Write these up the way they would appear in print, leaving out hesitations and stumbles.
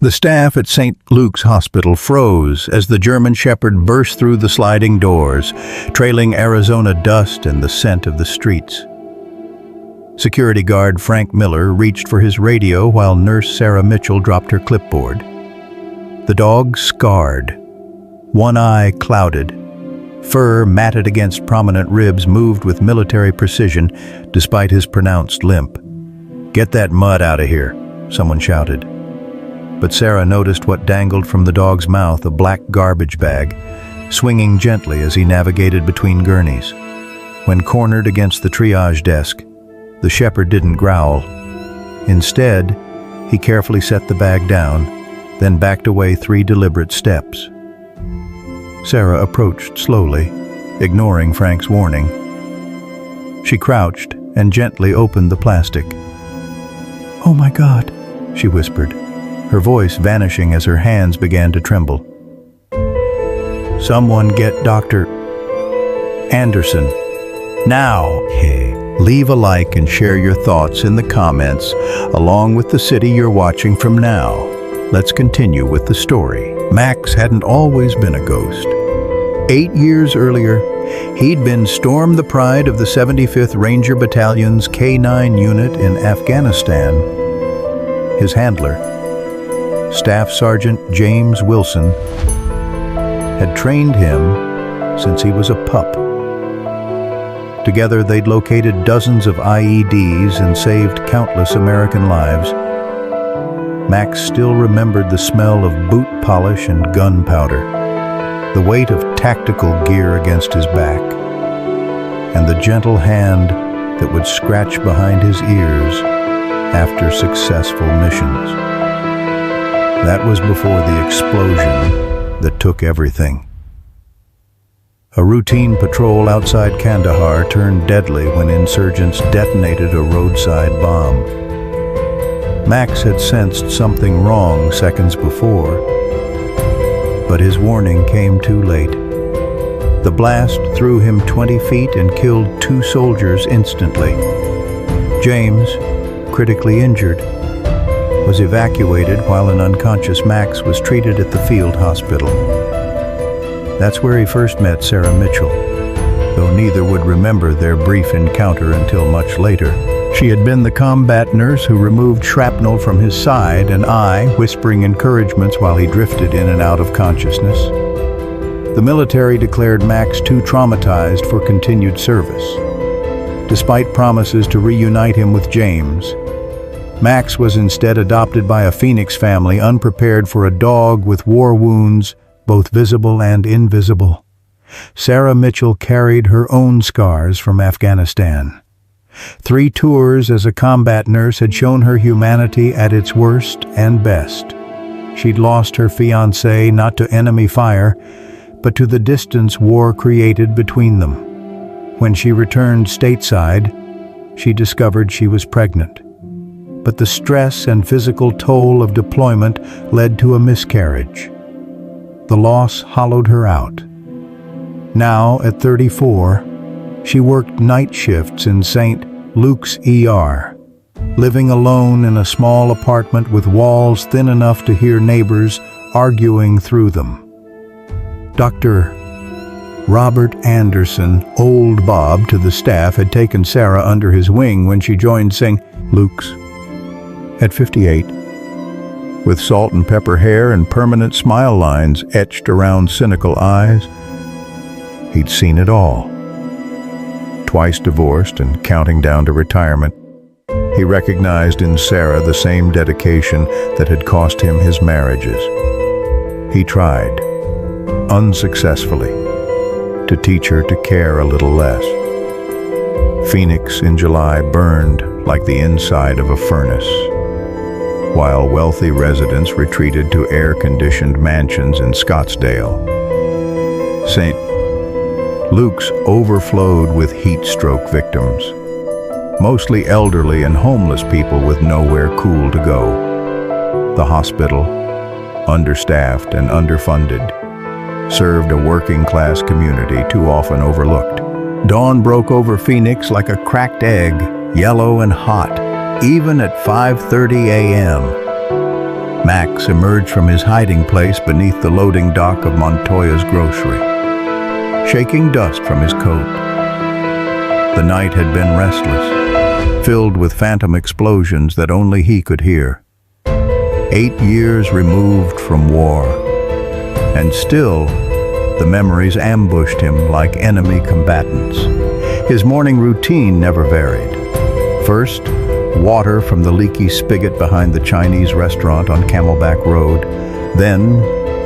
The staff at St. Luke's Hospital froze as the German Shepherd burst through the sliding doors, trailing Arizona dust and the scent of the streets. Security guard Frank Miller reached for his radio while nurse Sarah Mitchell dropped her clipboard. The dog scarred, one eye clouded. Fur matted against prominent ribs moved with military precision despite his pronounced limp. "Get that mud out of here," someone shouted. But Sarah noticed what dangled from the dog's mouth, a black garbage bag, swinging gently as he navigated between gurneys. When cornered against the triage desk, the shepherd didn't growl. Instead, he carefully set the bag down, then backed away 3 deliberate steps. Sarah approached slowly, ignoring Frank's warning. She crouched and gently opened the plastic. "Oh my God," she whispered, her voice vanishing as her hands began to tremble. "Someone get Dr. Anderson. Now!" Hey. Leave a like and share your thoughts in the comments, along with the city you're watching from now. Let's continue with the story. Max hadn't always been a ghost. 8 years earlier, he'd been Storm the Pride of the 75th Ranger Battalion's K-9 unit in Afghanistan. His handler, Staff Sergeant James Wilson, had trained him since he was a pup. Together, they'd located dozens of IEDs and saved countless American lives. Max still remembered the smell of boot polish and gunpowder, the weight of tactical gear against his back, and the gentle hand that would scratch behind his ears after successful missions. That was before the explosion that took everything. A routine patrol outside Kandahar turned deadly when insurgents detonated a roadside bomb. Max had sensed something wrong seconds before, but his warning came too late. The blast threw him 20 feet and killed 2 soldiers instantly. James, critically injured, was evacuated while an unconscious Max was treated at the field hospital. That's where he first met Sarah Mitchell, though neither would remember their brief encounter until much later. She had been the combat nurse who removed shrapnel from his side and eye, whispering encouragements while he drifted in and out of consciousness. The military declared Max too traumatized for continued service. Despite promises to reunite him with James, Max was instead adopted by a Phoenix family unprepared for a dog with war wounds, both visible and invisible. Sarah Mitchell carried her own scars from Afghanistan. 3 tours as a combat nurse had shown her humanity at its worst and best. She'd lost her fiancé not to enemy fire, but to the distance war created between them. When she returned stateside, she discovered she was pregnant. But the stress and physical toll of deployment led to a miscarriage. The loss hollowed her out. Now, at 34, she worked night shifts in St. Luke's ER, living alone in a small apartment with walls thin enough to hear neighbors arguing through them. Dr. Robert Anderson, Old Bob to the staff, had taken Sarah under his wing when she joined St. Luke's. At 58, with salt and pepper hair and permanent smile lines etched around cynical eyes, he'd seen it all. Twice divorced and counting down to retirement, he recognized in Sarah the same dedication that had cost him his marriages. He tried, unsuccessfully, to teach her to care a little less. Phoenix in July burned like the inside of a furnace, while wealthy residents retreated to air-conditioned mansions in Scottsdale. St. Luke's overflowed with heat stroke victims, mostly elderly and homeless people with nowhere cool to go. The hospital, understaffed and underfunded, served a working-class community too often overlooked. Dawn broke over Phoenix like a cracked egg, yellow and hot, even at 5:30 a.m. Max emerged from his hiding place beneath the loading dock of Montoya's grocery, shaking dust from his coat. The night had been restless, filled with phantom explosions that only he could hear. 8 years removed from war, and still the memories ambushed him like enemy combatants. His morning routine never varied. First, water from the leaky spigot behind the Chinese restaurant on Camelback Road. Then,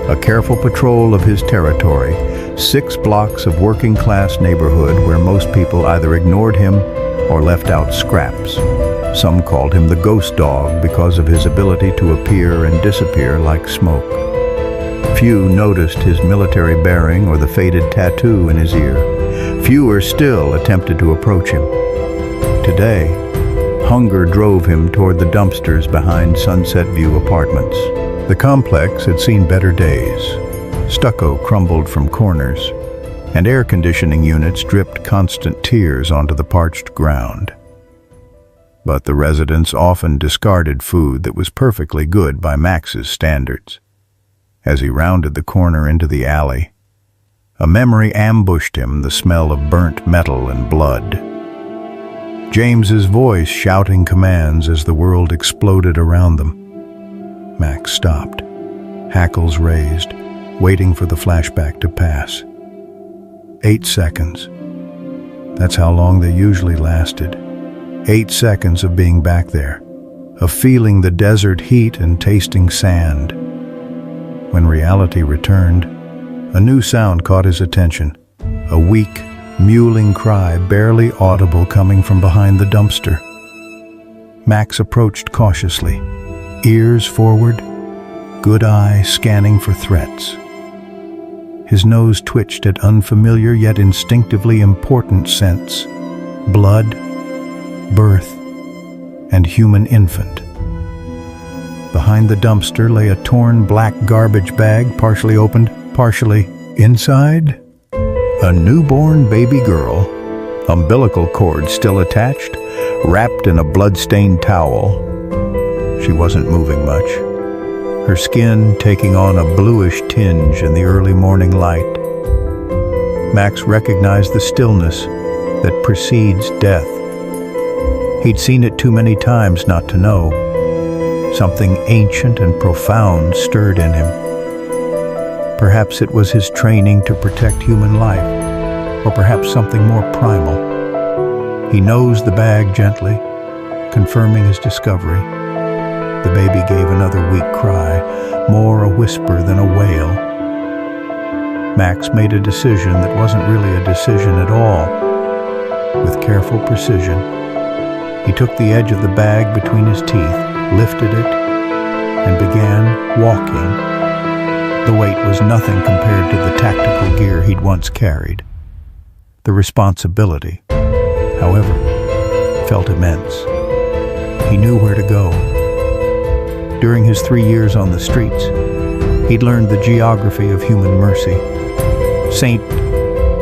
a careful patrol of his territory, 6 blocks of working-class neighborhood where most people either ignored him or left out scraps. Some called him the ghost dog because of his ability to appear and disappear like smoke. Few noticed his military bearing or the faded tattoo in his ear. Fewer still attempted to approach him. Today, hunger drove him toward the dumpsters behind Sunset View Apartments. The complex had seen better days. Stucco crumbled from corners, and air conditioning units dripped constant tears onto the parched ground. But the residents often discarded food that was perfectly good by Max's standards. As he rounded the corner into the alley, a memory ambushed him, the smell of burnt metal and blood. James's voice shouting commands as the world exploded around them. Max stopped, hackles raised, waiting for the flashback to pass. 8 seconds. That's how long they usually lasted. 8 seconds of being back there, of feeling the desert heat and tasting sand. When reality returned, a new sound caught his attention, a weak, mewling cry barely audible coming from behind the dumpster. Max approached cautiously, ears forward, good eye scanning for threats. His nose twitched at unfamiliar yet instinctively important scents: blood, birth, and human infant. Behind the dumpster lay a torn black garbage bag, partially opened, partially inside. A newborn baby girl, umbilical cord still attached, wrapped in a blood-stained towel. She wasn't moving much, her skin taking on a bluish tinge in the early morning light. Max recognized the stillness that precedes death. He'd seen it too many times not to know. Something ancient and profound stirred in him. Perhaps it was his training to protect human life, or perhaps something more primal. He nosed the bag gently, confirming his discovery. The baby gave another weak cry, more a whisper than a wail. Max made a decision that wasn't really a decision at all. With careful precision, he took the edge of the bag between his teeth, lifted it, and began walking. The weight was nothing compared to the tactical gear he'd once carried. The responsibility, however, felt immense. He knew where to go. During his 3 years on the streets, he'd learned the geography of human mercy. St.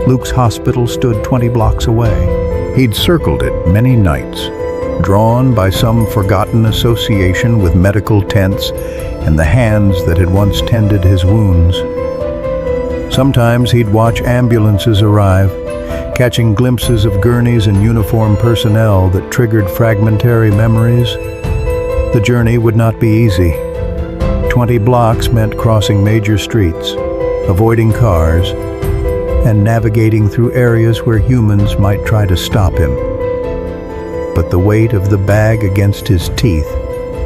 Luke's Hospital stood 20 blocks away. He'd circled it many nights, drawn by some forgotten association with medical tents and the hands that had once tended his wounds. Sometimes he'd watch ambulances arrive, catching glimpses of gurneys and uniformed personnel that triggered fragmentary memories. The journey would not be easy. 20 blocks meant crossing major streets, avoiding cars, and navigating through areas where humans might try to stop him. But the weight of the bag against his teeth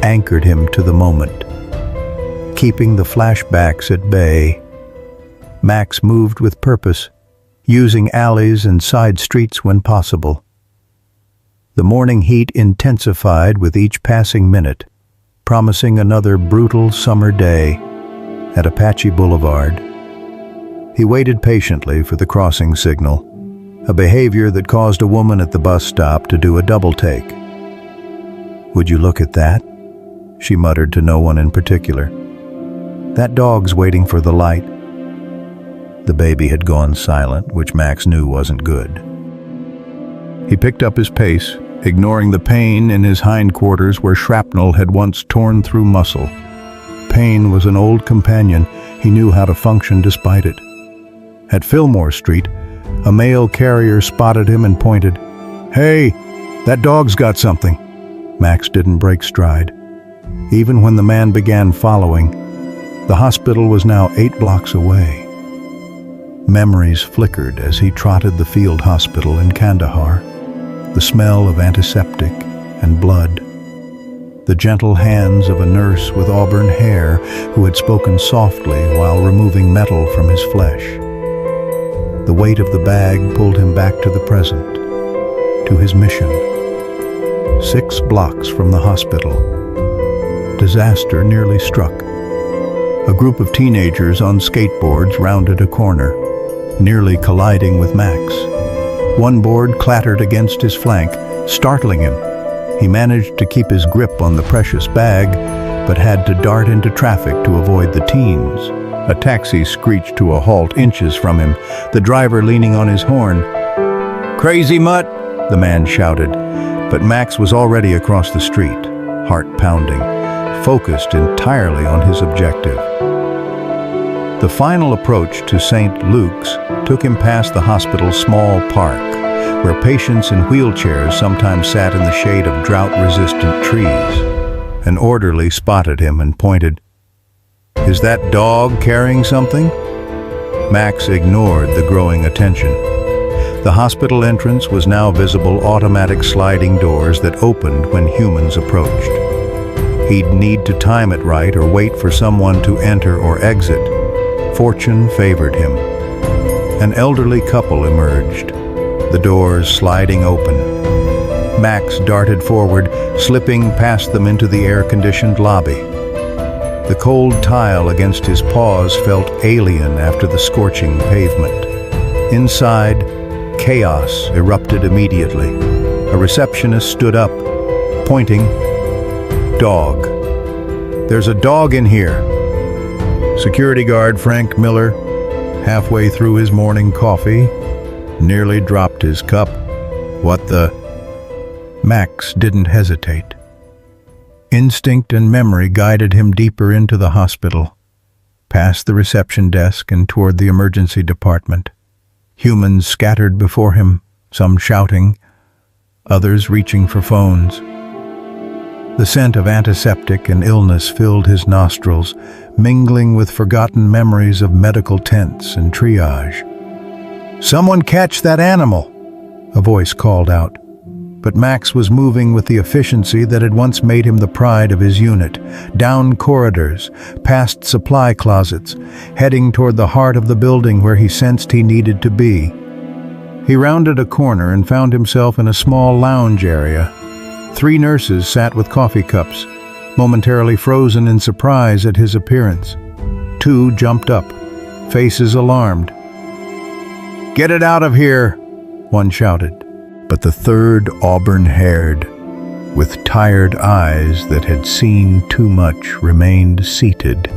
anchored him to the moment. Keeping the flashbacks at bay, Max moved with purpose, using alleys and side streets when possible. The morning heat intensified with each passing minute, promising another brutal summer day at Apache Boulevard. He waited patiently for the crossing signal, a behavior that caused a woman at the bus stop to do a double take. "Would you look at that?" she muttered to no one in particular. "That dog's waiting for the light." The baby had gone silent, which Max knew wasn't good. He picked up his pace, ignoring the pain in his hindquarters where shrapnel had once torn through muscle. pain was an old companion. He knew how to function despite it. At Fillmore Street, a mail carrier spotted him and pointed. "Hey, that dog's got something." Max didn't break stride. Even when the man began following, the hospital was now 8 blocks away. Memories flickered as he trotted the field hospital in Kandahar, the smell of antiseptic and blood, the gentle hands of a nurse with auburn hair who had spoken softly while removing metal from his flesh. The weight of the bag pulled him back to the present, to his mission. 6 blocks from the hospital, disaster nearly struck. A group of teenagers on skateboards rounded a corner, nearly colliding with Max. One board clattered against his flank, startling him. He managed to keep his grip on the precious bag, but had to dart into traffic to avoid the teens. A taxi screeched to a halt inches from him, the driver leaning on his horn. "Crazy mutt!" the man shouted, but Max was already across the street, heart pounding, focused entirely on his objective. The final approach to St. Luke's took him past the hospital's small park, where patients in wheelchairs sometimes sat in the shade of drought-resistant trees. An orderly spotted him and pointed. "Is that dog carrying something?" Max ignored the growing attention. The hospital entrance was now visible automatic sliding doors that opened when humans approached. He'd need to time it right or wait for someone to enter or exit. Fortune favored him. An elderly couple emerged, the doors sliding open. Max darted forward, slipping past them into the air-conditioned lobby. The cold tile against his paws felt alien after the scorching pavement. Inside, chaos erupted immediately. A receptionist stood up, pointing. "Dog. There's a dog in here." Security guard Frank Miller, halfway through his morning coffee, nearly dropped his cup. "What the?" Max didn't hesitate. Instinct and memory guided him deeper into the hospital, past the reception desk and toward the emergency department. Humans scattered before him, some shouting, others reaching for phones. The scent of antiseptic and illness filled his nostrils, mingling with forgotten memories of medical tents and triage. "Someone catch that animal!" a voice called out. But Max was moving with the efficiency that had once made him the pride of his unit, down corridors, past supply closets, heading toward the heart of the building where he sensed he needed to be. He rounded a corner and found himself in a small lounge area. 3 nurses sat with coffee cups, momentarily frozen in surprise at his appearance. 2 jumped up, faces alarmed. "Get it out of here!" one shouted. But the third, auburn-haired, with tired eyes that had seen too much, remained seated,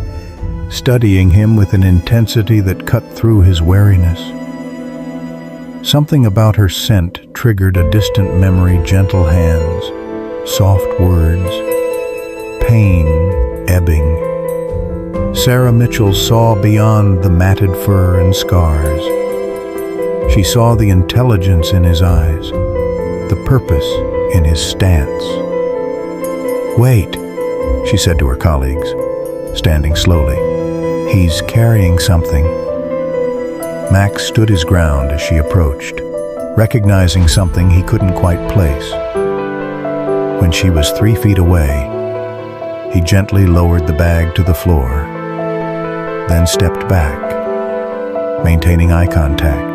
studying him with an intensity that cut through his wariness. Something about her scent triggered a distant memory, gentle hands, soft words, pain ebbing. Sarah Mitchell saw beyond the matted fur and scars. She saw the intelligence in his eyes, the purpose in his stance. "Wait," she said to her colleagues, standing slowly. "He's carrying something." Max stood his ground as she approached, recognizing something he couldn't quite place. When she was 3 feet away, he gently lowered the bag to the floor, then stepped back, maintaining eye contact.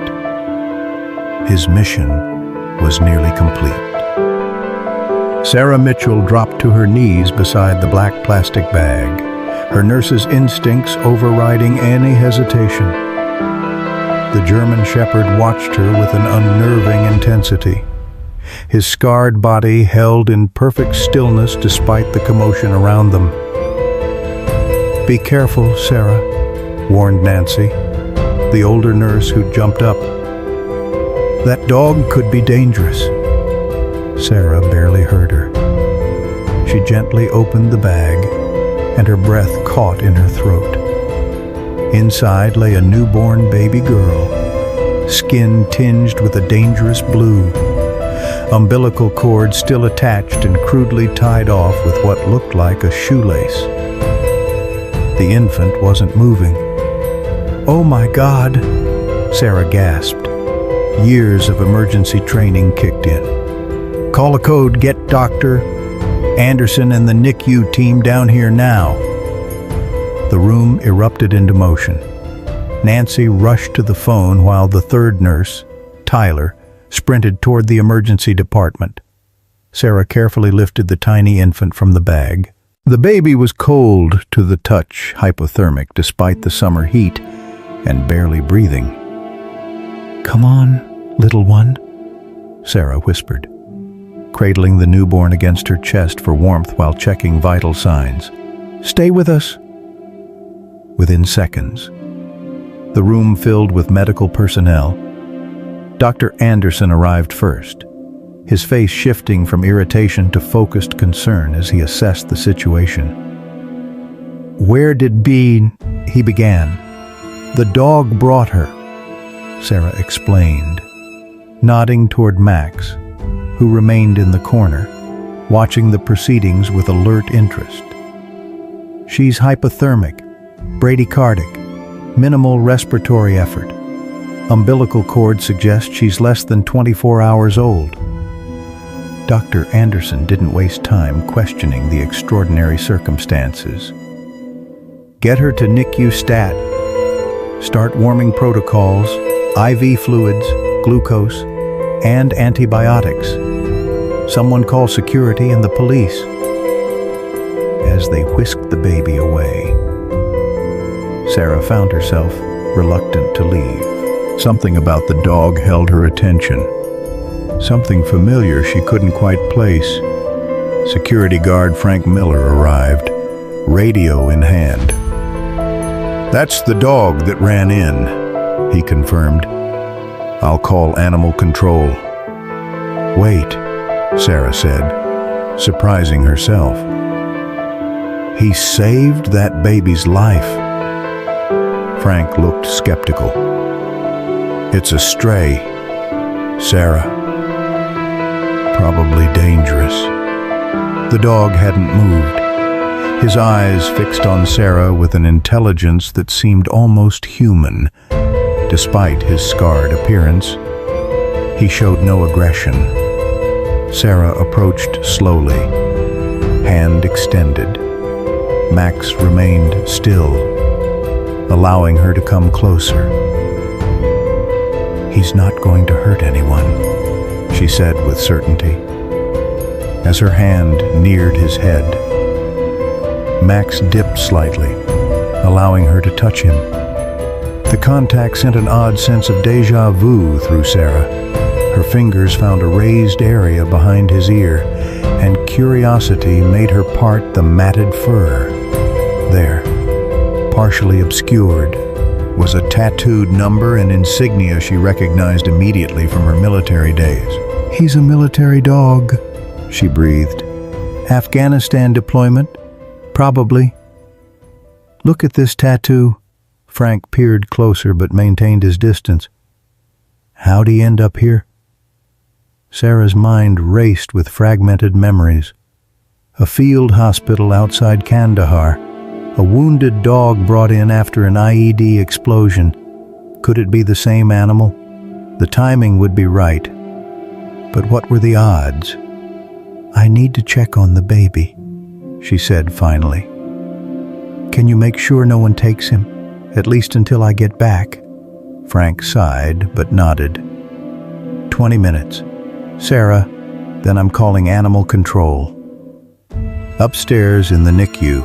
His mission was nearly complete. Sarah Mitchell dropped to her knees beside the black plastic bag, her nurse's instincts overriding any hesitation. The German Shepherd watched her with an unnerving intensity, his scarred body held in perfect stillness despite the commotion around them. "Be careful, Sarah," warned Nancy, the older nurse who jumped up. "That dog could be dangerous." Sarah barely heard her. She gently opened the bag, and her breath caught in her throat. Inside lay a newborn baby girl, skin tinged with a dangerous blue, umbilical cord still attached and crudely tied off with what looked like a shoelace. The infant wasn't moving. "Oh my God!" Sarah gasped. Years of emergency training kicked in. "Call a code, get Dr. Anderson and the NICU team down here now." The room erupted into motion. Nancy rushed to the phone while the third nurse, Tyler, sprinted toward the emergency department. Sarah carefully lifted the tiny infant from the bag. The baby was cold to the touch, hypothermic despite the summer heat, and barely breathing. "Come on, little one," Sarah whispered, cradling the newborn against her chest for warmth while checking vital signs. "Stay with us." Within seconds, the room filled with medical personnel. Dr. Anderson arrived first, his face shifting from irritation to focused concern as he assessed the situation. "Where did he began. "The dog brought her," Sarah explained, nodding toward Max, who remained in the corner, watching the proceedings with alert interest. "She's hypothermic, bradycardic, minimal respiratory effort. Umbilical cord suggests she's less than 24 hours old." Dr. Anderson didn't waste time questioning the extraordinary circumstances. "Get her to NICU stat. Start warming protocols, IV fluids, glucose, and antibiotics. Someone call security and the police." As they whisked the baby away, Sarah found herself reluctant to leave. Something about the dog held her attention. Something familiar she couldn't quite place. Security guard Frank Miller arrived, radio in hand. "That's the dog that ran in," he confirmed. "I'll call animal control." "Wait," Sarah said, surprising herself. "He saved that baby's life." Frank looked skeptical. "It's a stray, Sarah. Probably dangerous." The dog hadn't moved, his eyes fixed on Sarah with an intelligence that seemed almost human. Despite his scarred appearance, he showed no aggression. Sarah approached slowly, hand extended. Max remained still, allowing her to come closer. "He's not going to hurt anyone," she said with certainty. As her hand neared his head, Max dipped slightly, allowing her to touch him. The contact sent an odd sense of déjà vu through Sarah. Her fingers found a raised area behind his ear, and curiosity made her part the matted fur. There, partially obscured, was a tattooed number and insignia she recognized immediately from her military days. "He's a military dog," she breathed. "Afghanistan deployment? Probably." "Look at this tattoo." Frank peered closer but maintained his distance. "How'd he end up here?" Sarah's mind raced with fragmented memories. A field hospital outside Kandahar. A wounded dog brought in after an IED explosion. Could it be the same animal? The timing would be right. But what were the odds? "I need to check on the baby," she said finally. "Can you make sure no one takes him? At least until I get back." Frank sighed but nodded. 20 minutes. "Sarah, then I'm calling animal control." Upstairs in the NICU,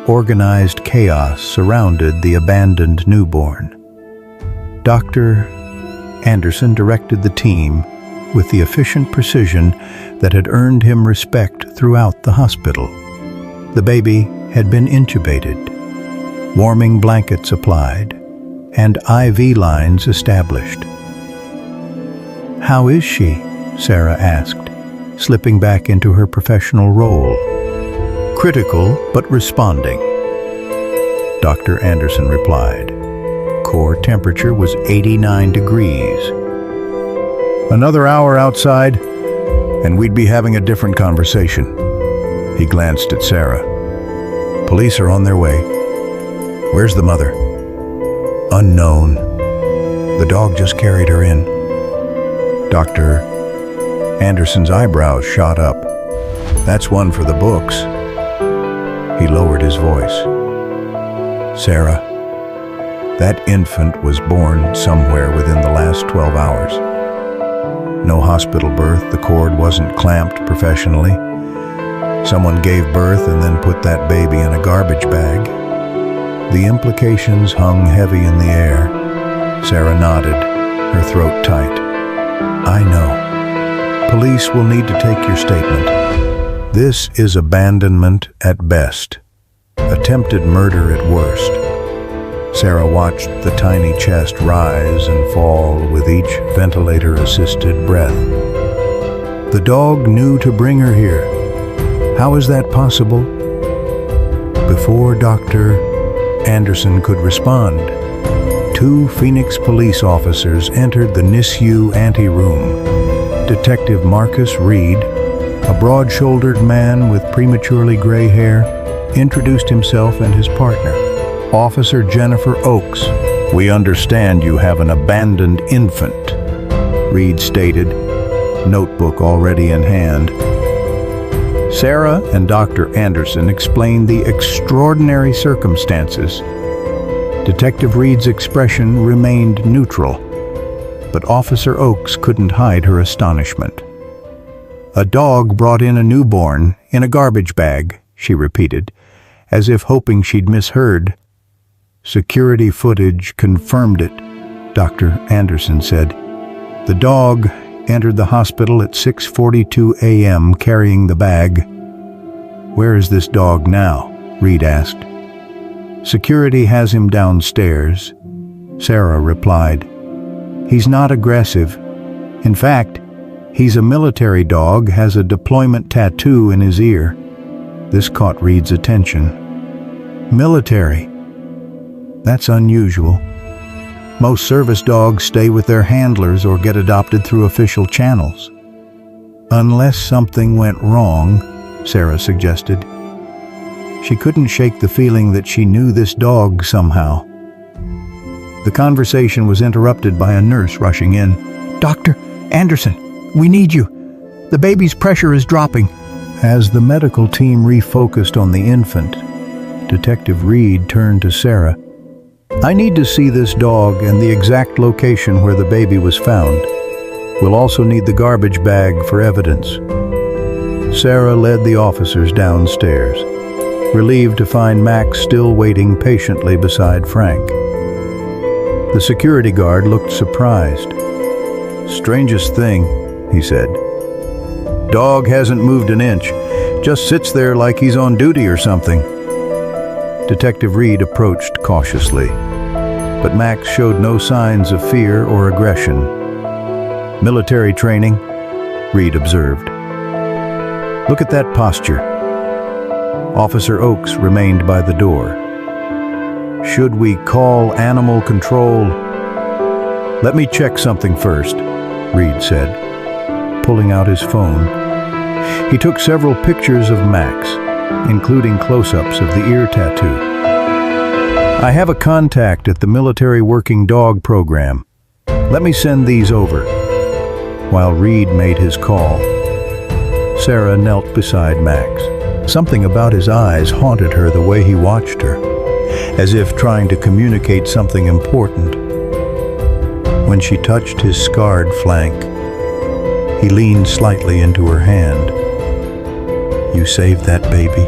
organized chaos surrounded the abandoned newborn. Dr. Anderson directed the team with the efficient precision that had earned him respect throughout the hospital. The baby had been intubated, warming blankets applied, and IV lines established. "How is she?" Sarah asked, slipping back into her professional role. "Critical, but responding. Dr. Anderson replied. Core temperature was 89 degrees. Another hour outside, and we'd be having a different conversation. He glanced at Sarah. Police are on their way. Where's the mother? Unknown. The dog just carried her in. Dr. Anderson's eyebrows shot up. That's one for the books. He lowered his voice. Sarah, that infant was born somewhere within the last 12 hours. No hospital birth, the cord wasn't clamped professionally. Someone gave birth and then put that baby in a garbage bag. The implications hung heavy in the air. Sarah nodded, her throat tight. I know. Police will need to take your statement. This is abandonment at best. Attempted murder at worst. Sarah watched the tiny chest rise and fall with each ventilator-assisted breath. The dog knew to bring her here. How is that possible? Before Dr. Anderson could respond, 2 Phoenix police officers entered the NICU anteroom. Detective Marcus Reed, a broad-shouldered man with prematurely gray hair, introduced himself and his partner, Officer Jennifer Oakes. We understand you have an abandoned infant, Reed stated, notebook already in hand. Sarah and Dr. Anderson explained the extraordinary circumstances. Detective Reed's expression remained neutral, but Officer Oakes couldn't hide her astonishment. A dog brought in a newborn in a garbage bag, she repeated, as if hoping she'd misheard. Security footage confirmed it, Dr. Anderson said. The dog entered the hospital at 6:42 a.m. carrying the bag. Where is this dog now? Reed asked. Security has him downstairs, Sarah replied. He's not aggressive. In fact, he's a military dog, has a deployment tattoo in his ear. This caught Reed's attention. Military. That's unusual. Most service dogs stay with their handlers or get adopted through official channels. Unless something went wrong, Sarah suggested. She couldn't shake the feeling that she knew this dog somehow. The conversation was interrupted by a nurse rushing in. Dr. Anderson, we need you. The baby's pressure is dropping. As the medical team refocused on the infant, Detective Reed turned to Sarah. I need to see this dog and the exact location where the baby was found. We'll also need the garbage bag for evidence. Sarah led the officers downstairs, relieved to find Max still waiting patiently beside Frank. The security guard looked surprised. Strangest thing, he said. Dog hasn't moved an inch, just sits there like he's on duty or something. Detective Reed approached cautiously, but Max showed no signs of fear or aggression. Military training, Reed observed. Look at that posture. Officer Oakes remained by the door. Should we call animal control? Let me check something first, Reed said, pulling out his phone. He took several pictures of Max, including close-ups of the ear tattoo. I have a contact at the Military Working Dog Program. Let me send these over. While Reed made his call, Sarah knelt beside Max. Something about his eyes haunted her the way he watched her, as if trying to communicate something important. When she touched his scarred flank, he leaned slightly into her hand. You saved that baby,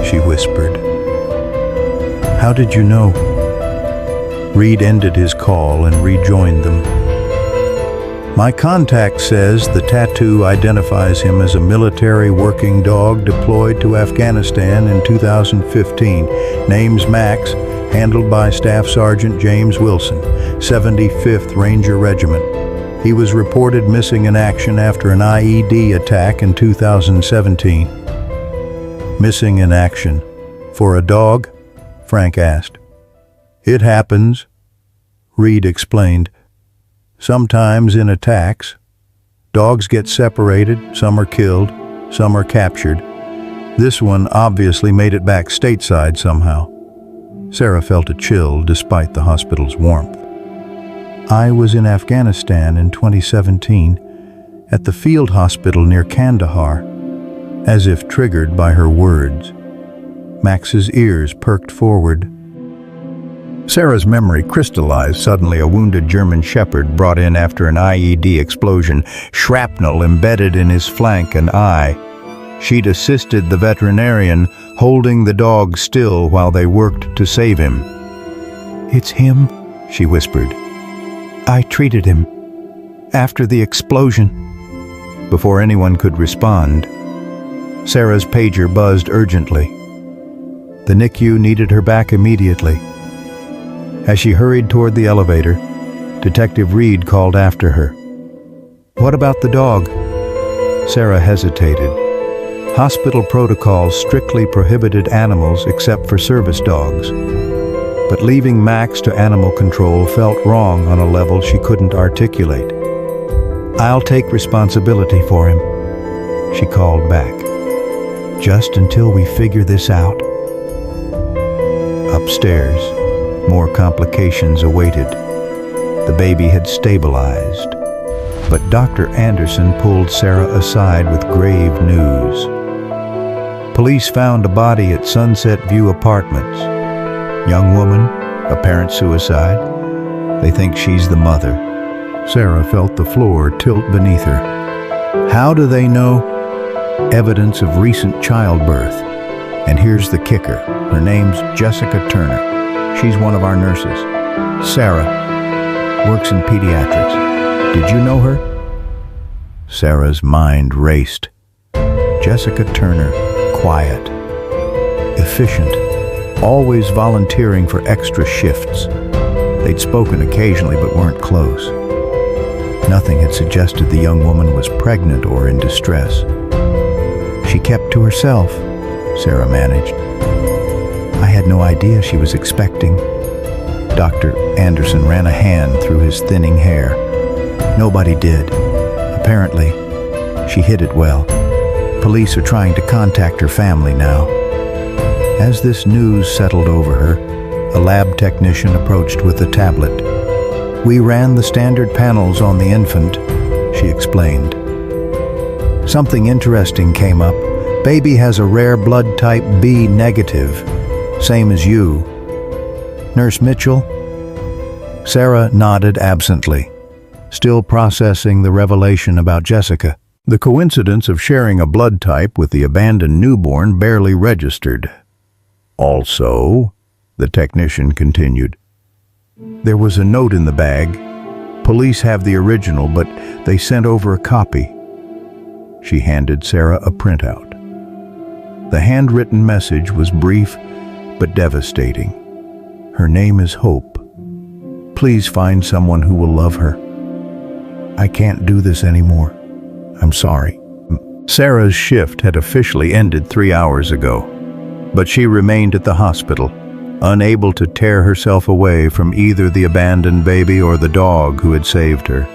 she whispered. How did you know? Reed ended his call and rejoined them. My contact says the tattoo identifies him as a military working dog deployed to Afghanistan in 2015. Name's Max, handled by Staff Sergeant James Wilson, 75th Ranger Regiment. He was reported missing in action after an IED attack in 2017. Missing in action. For a dog? Frank asked. "It happens," Reed explained. "Sometimes in attacks, dogs get separated, some are killed, some are captured. This one obviously made it back stateside somehow." Sarah felt a chill despite the hospital's warmth. "I was in Afghanistan in 2017, at the field hospital near Kandahar," as if triggered by her words. Max's ears perked forward. Sarah's memory crystallized. Suddenly, a wounded German shepherd brought in after an IED explosion, shrapnel embedded in his flank and eye. She'd assisted the veterinarian, holding the dog still while they worked to save him. "It's him," she whispered. "I treated him after the explosion." Before anyone could respond, Sarah's pager buzzed urgently. The NICU needed her back immediately. As she hurried toward the elevator, Detective Reed called after her. "What about the dog?" Sarah hesitated. Hospital protocols strictly prohibited animals except for service dogs. But leaving Max to animal control felt wrong on a level she couldn't articulate. "I'll take responsibility for him," she called back. "Just until we figure this out." Upstairs, more complications awaited. The baby had stabilized, but Dr. Anderson pulled Sarah aside with grave news. Police found a body at Sunset View Apartments. Young woman, apparent suicide. They think she's the mother. Sarah felt the floor tilt beneath her. How do they know? Evidence of recent childbirth. And here's the kicker. Her name's Jessica Turner. She's one of our nurses. Sarah works in pediatrics. Did you know her? Sarah's mind raced. Jessica Turner, quiet, efficient, always volunteering for extra shifts. They'd spoken occasionally but weren't close. Nothing had suggested the young woman was pregnant or in distress. She kept to herself, Sarah managed. I had no idea she was expecting. Dr. Anderson ran a hand through his thinning hair. Nobody did. Apparently, she hid it well. Police are trying to contact her family now. As this news settled over her, a lab technician approached with a tablet. "We ran the standard panels on the infant," she explained. "Something interesting came up. Baby has a rare blood type B negative, same as you. Nurse Mitchell?" Sarah nodded absently, still processing the revelation about Jessica. The coincidence of sharing a blood type with the abandoned newborn barely registered. "Also," the technician continued, "there was a note in the bag. Police have the original, but they sent over a copy." She handed Sarah a printout. The handwritten message was brief but devastating. "Her name is Hope. Please find someone who will love her. I can't do this anymore. I'm sorry." Sarah's shift had officially ended 3 hours ago, but she remained at the hospital, unable to tear herself away from either the abandoned baby or the dog who had saved her.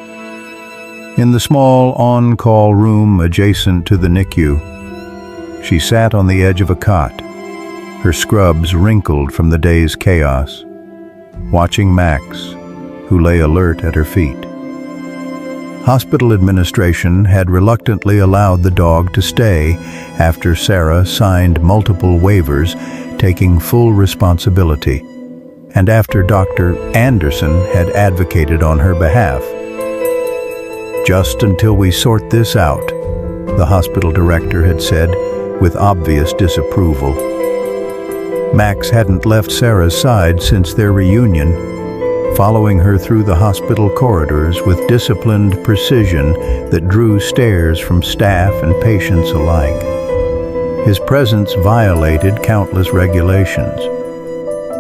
In the small on-call room adjacent to the NICU, she sat on the edge of a cot, her scrubs wrinkled from the day's chaos, watching Max, who lay alert at her feet. Hospital administration had reluctantly allowed the dog to stay after Sarah signed multiple waivers taking full responsibility, and after Dr. Anderson had advocated on her behalf. "Just until we sort this out," the hospital director had said with obvious disapproval. Max hadn't left Sarah's side since their reunion, following her through the hospital corridors with disciplined precision that drew stares from staff and patients alike. His presence violated countless regulations,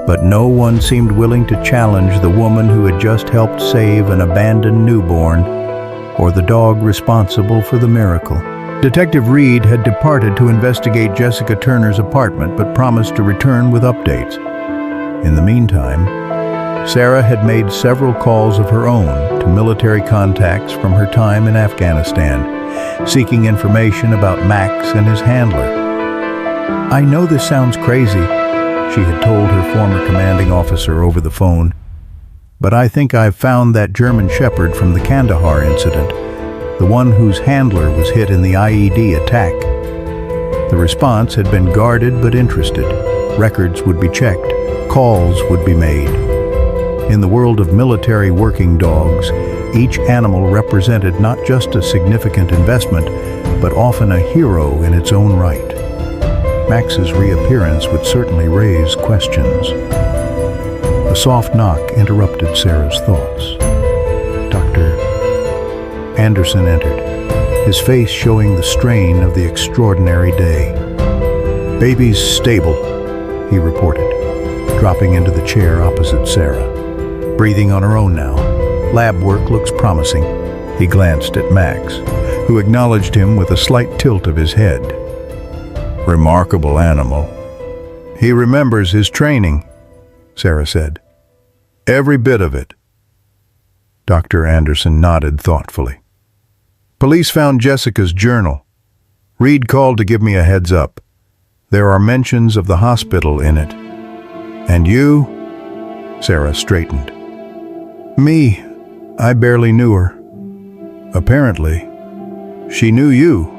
but no one seemed willing to challenge the woman who had just helped save an abandoned newborn or the dog responsible for the miracle. Detective Reed had departed to investigate Jessica Turner's apartment but promised to return with updates. In the meantime, Sarah had made several calls of her own to military contacts from her time in Afghanistan, seeking information about Max and his handler. "I know this sounds crazy," she had told her former commanding officer over the phone, "but I think I've found that German Shepherd from the Kandahar incident, the one whose handler was hit in the IED attack." The response had been guarded but interested. Records would be checked. Calls would be made. In the world of military working dogs, each animal represented not just a significant investment, but often a hero in its own right. Max's reappearance would certainly raise questions. A soft knock interrupted Sarah's thoughts. Dr. Anderson entered, his face showing the strain of the extraordinary day. "Baby's stable," he reported, dropping into the chair opposite Sarah. "Breathing on her own now. Lab work looks promising." He glanced at Max, who acknowledged him with a slight tilt of his head. "Remarkable animal. He remembers his training," Sarah said. "Every bit of it." Dr. Anderson nodded thoughtfully. "Police found Jessica's journal. Reed called to give me a heads up. There are mentions of the hospital in it. And you?" Sarah straightened. "Me, I barely knew her. Apparently, she knew you,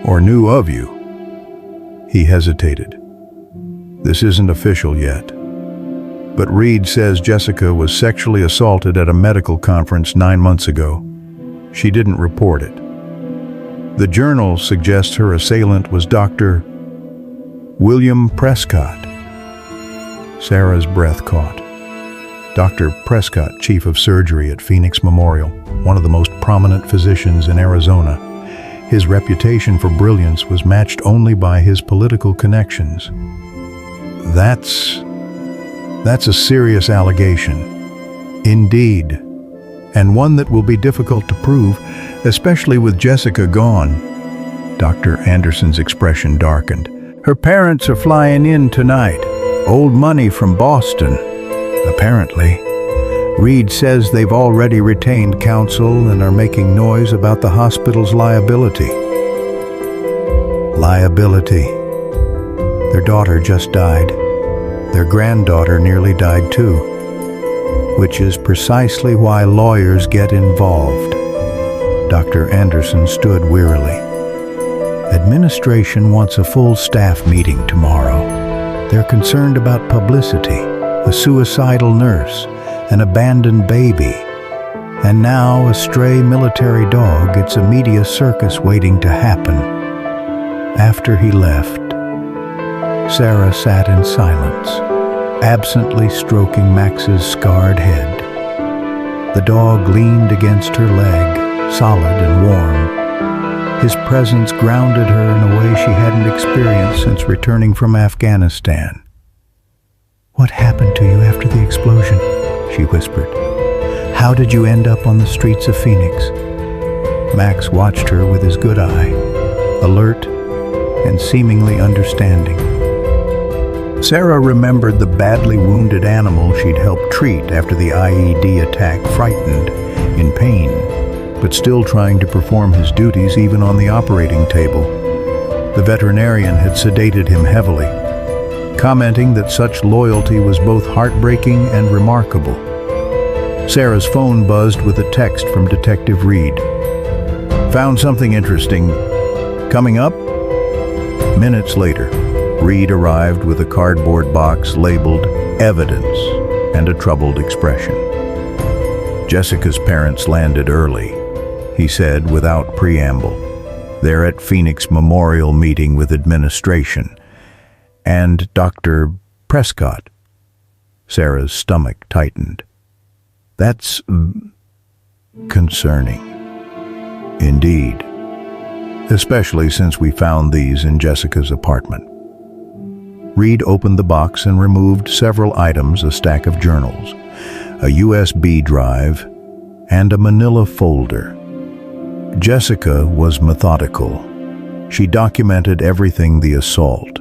or knew of you." He hesitated. "This isn't official yet, but Reed says Jessica was sexually assaulted at a medical conference 9 months ago. She didn't report it. The journal suggests her assailant was Dr. William Prescott." Sarah's breath caught. Dr. Prescott, chief of surgery at Phoenix Memorial, one of the most prominent physicians in Arizona. His reputation for brilliance was matched only by his political connections. That's a serious allegation. Indeed, and one that will be difficult to prove, especially with Jessica gone. Dr. Anderson's expression darkened. "Her parents are flying in tonight. Old money from Boston, apparently. Reed says they've already retained counsel and are making noise about the hospital's liability." Liability. Their daughter just died. Their granddaughter nearly died too. Which is precisely why lawyers get involved. Dr. Anderson stood wearily. "Administration wants a full staff meeting tomorrow. They're concerned about publicity, a suicidal nurse, an abandoned baby, and now a stray military dog. It's a media circus waiting to happen." After he left, Sarah sat in silence, absently stroking Max's scarred head. The dog leaned against her leg, solid and warm. His presence grounded her in a way she hadn't experienced since returning from Afghanistan. "What happened to you after the explosion?" she whispered. "How did you end up on the streets of Phoenix?" Max watched her with his good eye, alert and seemingly understanding. Sarah remembered the badly wounded animal she'd helped treat after the IED attack, frightened, in pain, but still trying to perform his duties even on the operating table. The veterinarian had sedated him heavily, commenting that such loyalty was both heartbreaking and remarkable. Sarah's phone buzzed with a text from Detective Reed. "Found something interesting. Coming up?" Minutes later, Reed arrived with a cardboard box labeled "Evidence" and a troubled expression. "Jessica's parents landed early," he said without preamble. "They're at Phoenix Memorial meeting with administration. And Dr. Prescott." Sarah's stomach tightened. "That's concerning." "Indeed. Especially since we found these in Jessica's apartment." Reed opened the box and removed several items: a stack of journals, a USB drive, and a manila folder. Jessica was methodical. She documented everything: the assault,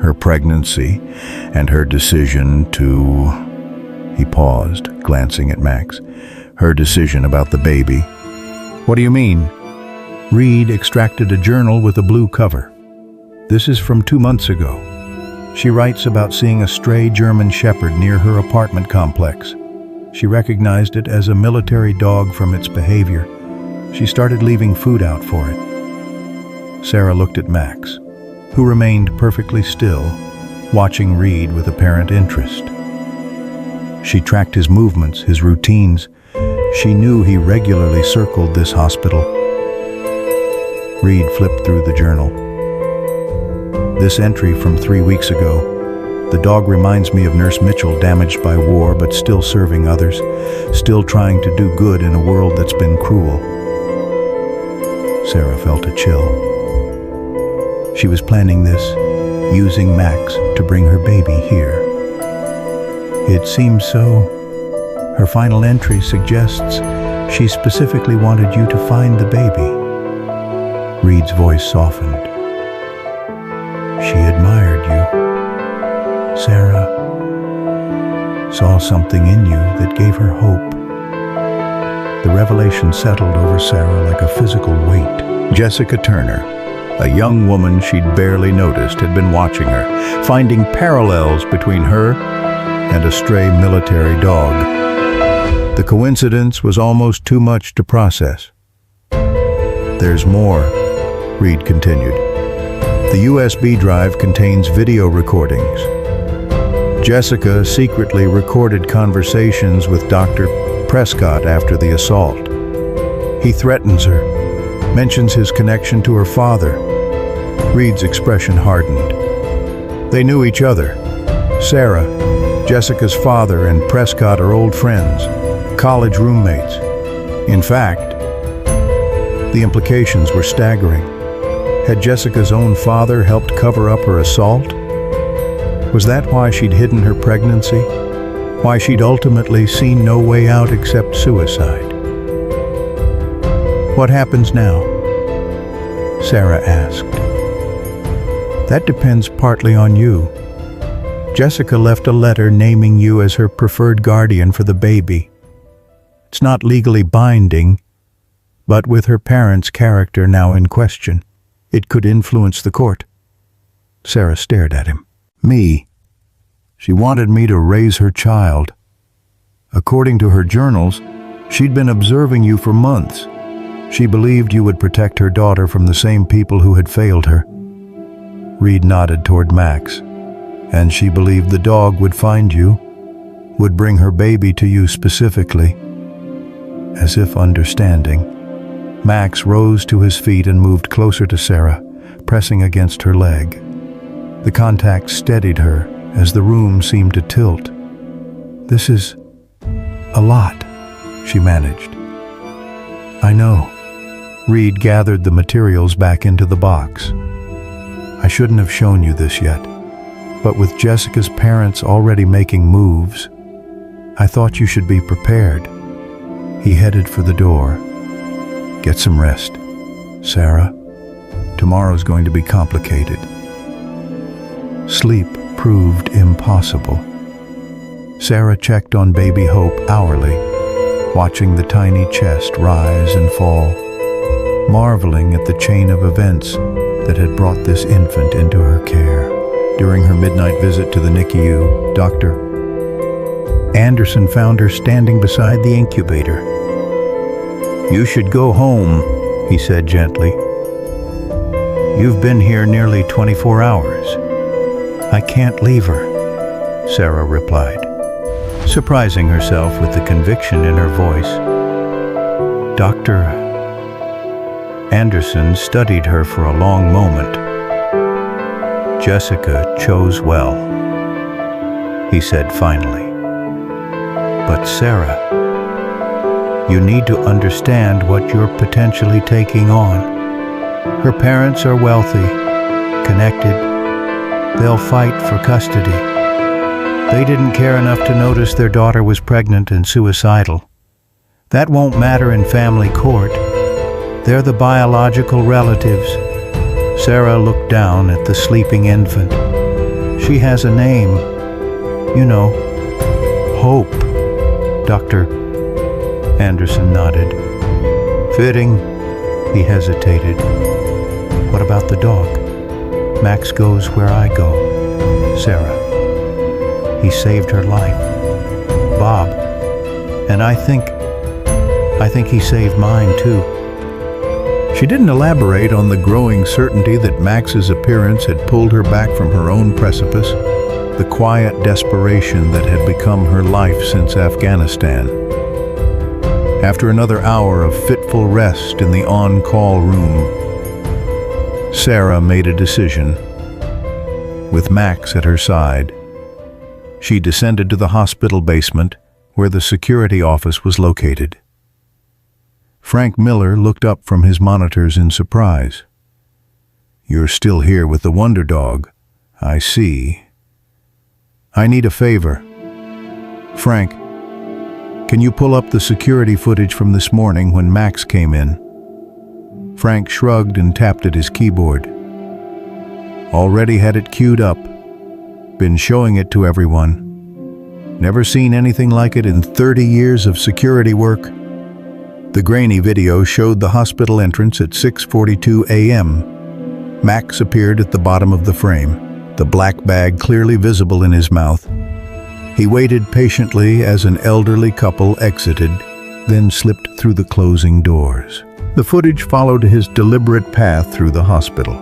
her pregnancy, and her decision to... He paused, glancing at Max. Her decision about the baby. What do you mean? Reed extracted a journal with a blue cover. This is from 2 months ago. She writes about seeing a stray German shepherd near her apartment complex. She recognized it as a military dog from its behavior. She started leaving food out for it. Sarah looked at Max, who remained perfectly still, watching Reed with apparent interest. She tracked his movements, his routines. She knew he regularly circled this hospital. Reed flipped through the journal. This entry from 3 weeks ago. The dog reminds me of Nurse Mitchell, damaged by war but still serving others, still trying to do good in a world that's been cruel. Sarah felt a chill. She was planning this, using Max to bring her baby here. It seems so. Her final entry suggests she specifically wanted you to find the baby. Reed's voice softened. She admired you. Sarah saw something in you that gave her hope. The revelation settled over Sarah like a physical weight. Jessica Turner, a young woman she'd barely noticed, had been watching her, finding parallels between her and a stray military dog. The coincidence was almost too much to process. There's more, Reed continued. The USB drive contains video recordings. Jessica secretly recorded conversations with Dr. Prescott after the assault. He threatens her, mentions his connection to her father. Reed's expression hardened. They knew each other. Sarah, Jessica's father, and Prescott are old friends, college roommates. In fact, the implications were staggering. Had Jessica's own father helped cover up her assault? Was that why she'd hidden her pregnancy? Why she'd ultimately seen no way out except suicide? What happens now? Sarah asked. That depends partly on you. Jessica left a letter naming you as her preferred guardian for the baby. It's not legally binding, but with her parents' character now in question, it could influence the court. Sarah stared at him. Me. She wanted me to raise her child. According to her journals, she'd been observing you for months. She believed you would protect her daughter from the same people who had failed her. Reed nodded toward Max. And she believed the dog would find you, would bring her baby to you specifically. As if understanding, Max rose to his feet and moved closer to Sarah, pressing against her leg. The contact steadied her as the room seemed to tilt. This is a lot, she managed. I know. Reed gathered the materials back into the box. I shouldn't have shown you this yet, but with Jessica's parents already making moves, I thought you should be prepared. He headed for the door. Get some rest, Sarah. Tomorrow's going to be complicated. Sleep proved impossible. Sarah checked on baby Hope hourly, watching the tiny chest rise and fall, marveling at the chain of events that had brought this infant into her care. During her midnight visit to the NICU, Dr. Anderson found her standing beside the incubator. You should go home, he said gently. You've been here nearly 24 hours. I can't leave her, Sarah replied, surprising herself with the conviction in her voice. Dr. Anderson studied her for a long moment. Jessica chose well, he said finally. But Sarah, you need to understand what you're potentially taking on. Her parents are wealthy, connected. They'll fight for custody. They didn't care enough to notice their daughter was pregnant and suicidal. That won't matter in family court. They're the biological relatives. Sarah looked down at the sleeping infant. She has a name. You know, Hope. Dr. Anderson nodded. Fitting. He hesitated. What about the dog? Max goes where I go. Sarah. He saved her life. Bob. And I think he saved mine too. She didn't elaborate on the growing certainty that Max's appearance had pulled her back from her own precipice, the quiet desperation that had become her life since Afghanistan. After another hour of fitful rest in the on-call room, Sarah made a decision. With Max at her side, she descended to the hospital basement where the security office was located. Frank Miller looked up from his monitors in surprise. You're still here with the Wonder Dog. I see. I need a favor. Frank, can you pull up the security footage from this morning when Max came in? Frank shrugged and tapped at his keyboard. Already had it queued up. Been showing it to everyone. Never seen anything like it in 30 years of security work. The grainy video showed the hospital entrance at 6:42 a.m. Max appeared at the bottom of the frame, the black bag clearly visible in his mouth. He waited patiently as an elderly couple exited, then slipped through the closing doors. The footage followed his deliberate path through the hospital,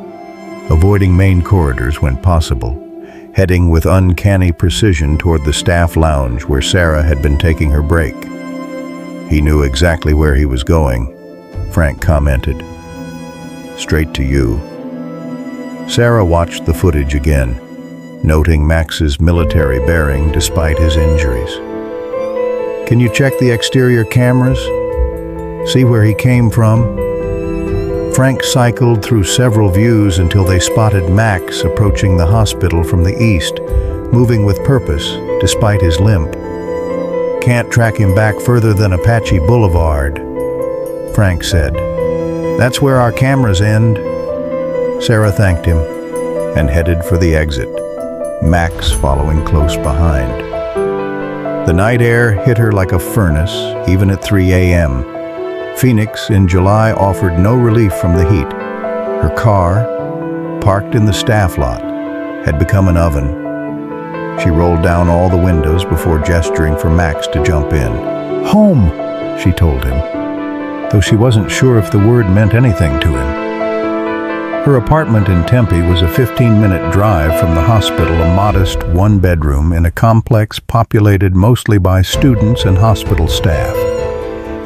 avoiding main corridors when possible, heading with uncanny precision toward the staff lounge where Sarah had been taking her break. He knew exactly where he was going, Frank commented. Straight to you. Sarah watched the footage again, noting Max's military bearing despite his injuries. Can you check the exterior cameras? See where he came from? Frank cycled through several views until they spotted Max approaching the hospital from the east, moving with purpose despite his limp. Can't track him back further than Apache Boulevard, Frank said. That's where our cameras end. Sarah thanked him and headed for the exit, Max following close behind. The night air hit her like a furnace, even at 3 a.m. Phoenix in July offered no relief from the heat. Her car, parked in the staff lot, had become an oven. She rolled down all the windows before gesturing for Max to jump in. Home, she told him, though she wasn't sure if the word meant anything to him. Her apartment in Tempe was a 15-minute drive from the hospital, a modest one-bedroom in a complex populated mostly by students and hospital staff.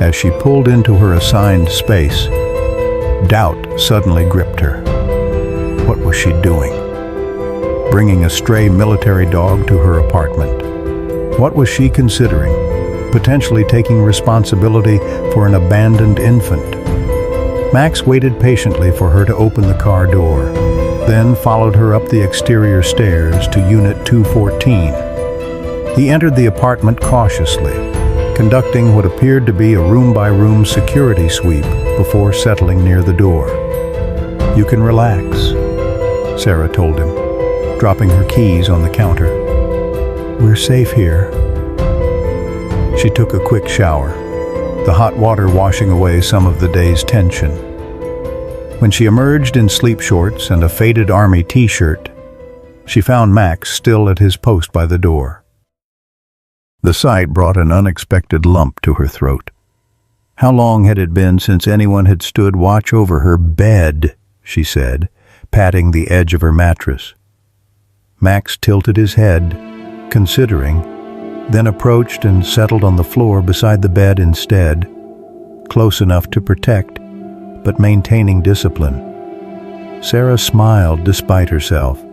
As she pulled into her assigned space, doubt suddenly gripped her. What was she doing? Bringing a stray military dog to her apartment? What was she considering? Potentially taking responsibility for an abandoned infant? Max waited patiently for her to open the car door, then followed her up the exterior stairs to Unit 214. He entered the apartment cautiously, conducting what appeared to be a room-by-room security sweep before settling near the door. You can relax, Sarah told him, dropping her keys on the counter. We're safe here. She took a quick shower, the hot water washing away some of the day's tension. When she emerged in sleep shorts and a faded army t-shirt, she found Max still at his post by the door. The sight brought an unexpected lump to her throat. How long had it been since anyone had stood watch over her bed, she said, patting the edge of her mattress. Max tilted his head, considering, then approached and settled on the floor beside the bed instead, close enough to protect, but maintaining discipline. Sarah smiled despite herself.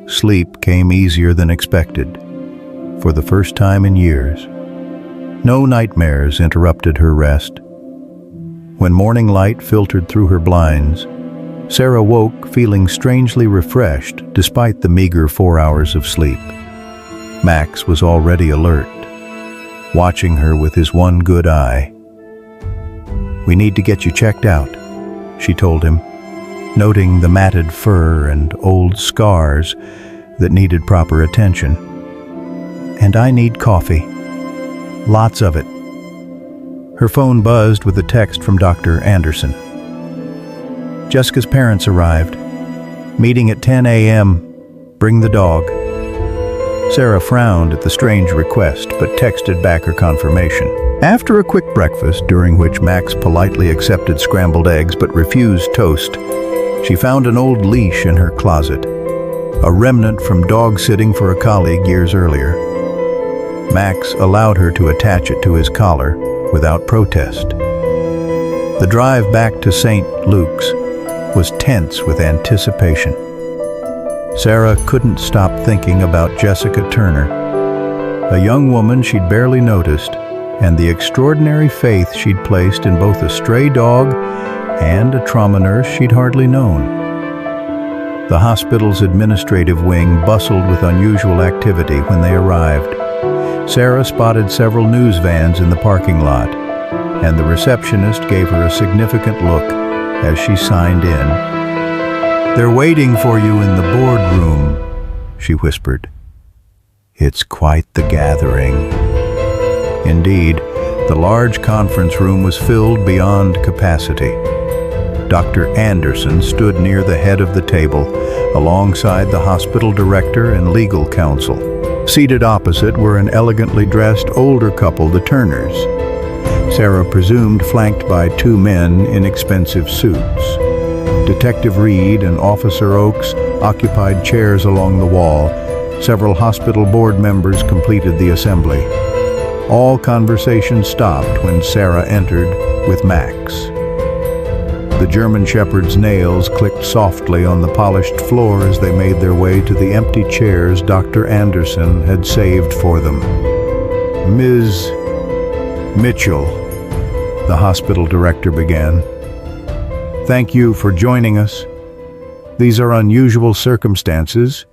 Sleep came easier than expected, for the first time in years. No nightmares interrupted her rest. When morning light filtered through her blinds, Sarah woke feeling strangely refreshed despite the meager 4 hours of sleep. Max was already alert, watching her with his one good eye. We need to get you checked out, she told him, noting the matted fur and old scars that needed proper attention. And I need coffee. Lots of it. Her phone buzzed with a text from Dr. Anderson. Jessica's parents arrived. Meeting at 10 a.m. Bring the dog. Sarah frowned at the strange request, but texted back her confirmation. After a quick breakfast, during which Max politely accepted scrambled eggs but refused toast, she found an old leash in her closet, a remnant from dog-sitting for a colleague years earlier. Max allowed her to attach it to his collar without protest. The drive back to St. Luke's was tense with anticipation. Sarah couldn't stop thinking about Jessica Turner, a young woman she'd barely noticed, and the extraordinary faith she'd placed in both a stray dog and a trauma nurse she'd hardly known. The hospital's administrative wing bustled with unusual activity when they arrived. Sarah spotted several news vans in the parking lot, and the receptionist gave her a significant look as she signed in. "They're waiting for you in the boardroom," she whispered. It's quite the gathering. Indeed, the large conference room was filled beyond capacity. Dr. Anderson stood near the head of the table, alongside the hospital director and legal counsel. Seated opposite were an elegantly dressed older couple, the Turners. Sarah presumed flanked by two men in expensive suits. Detective Reed and Officer Oakes occupied chairs along the wall. Several hospital board members completed the assembly. All conversation stopped when Sarah entered with Max. The German Shepherd's nails clicked softly on the polished floor as they made their way to the empty chairs Dr. Anderson had saved for them. "Ms. Mitchell," the hospital director began. "Thank you for joining us. These are unusual circumstances,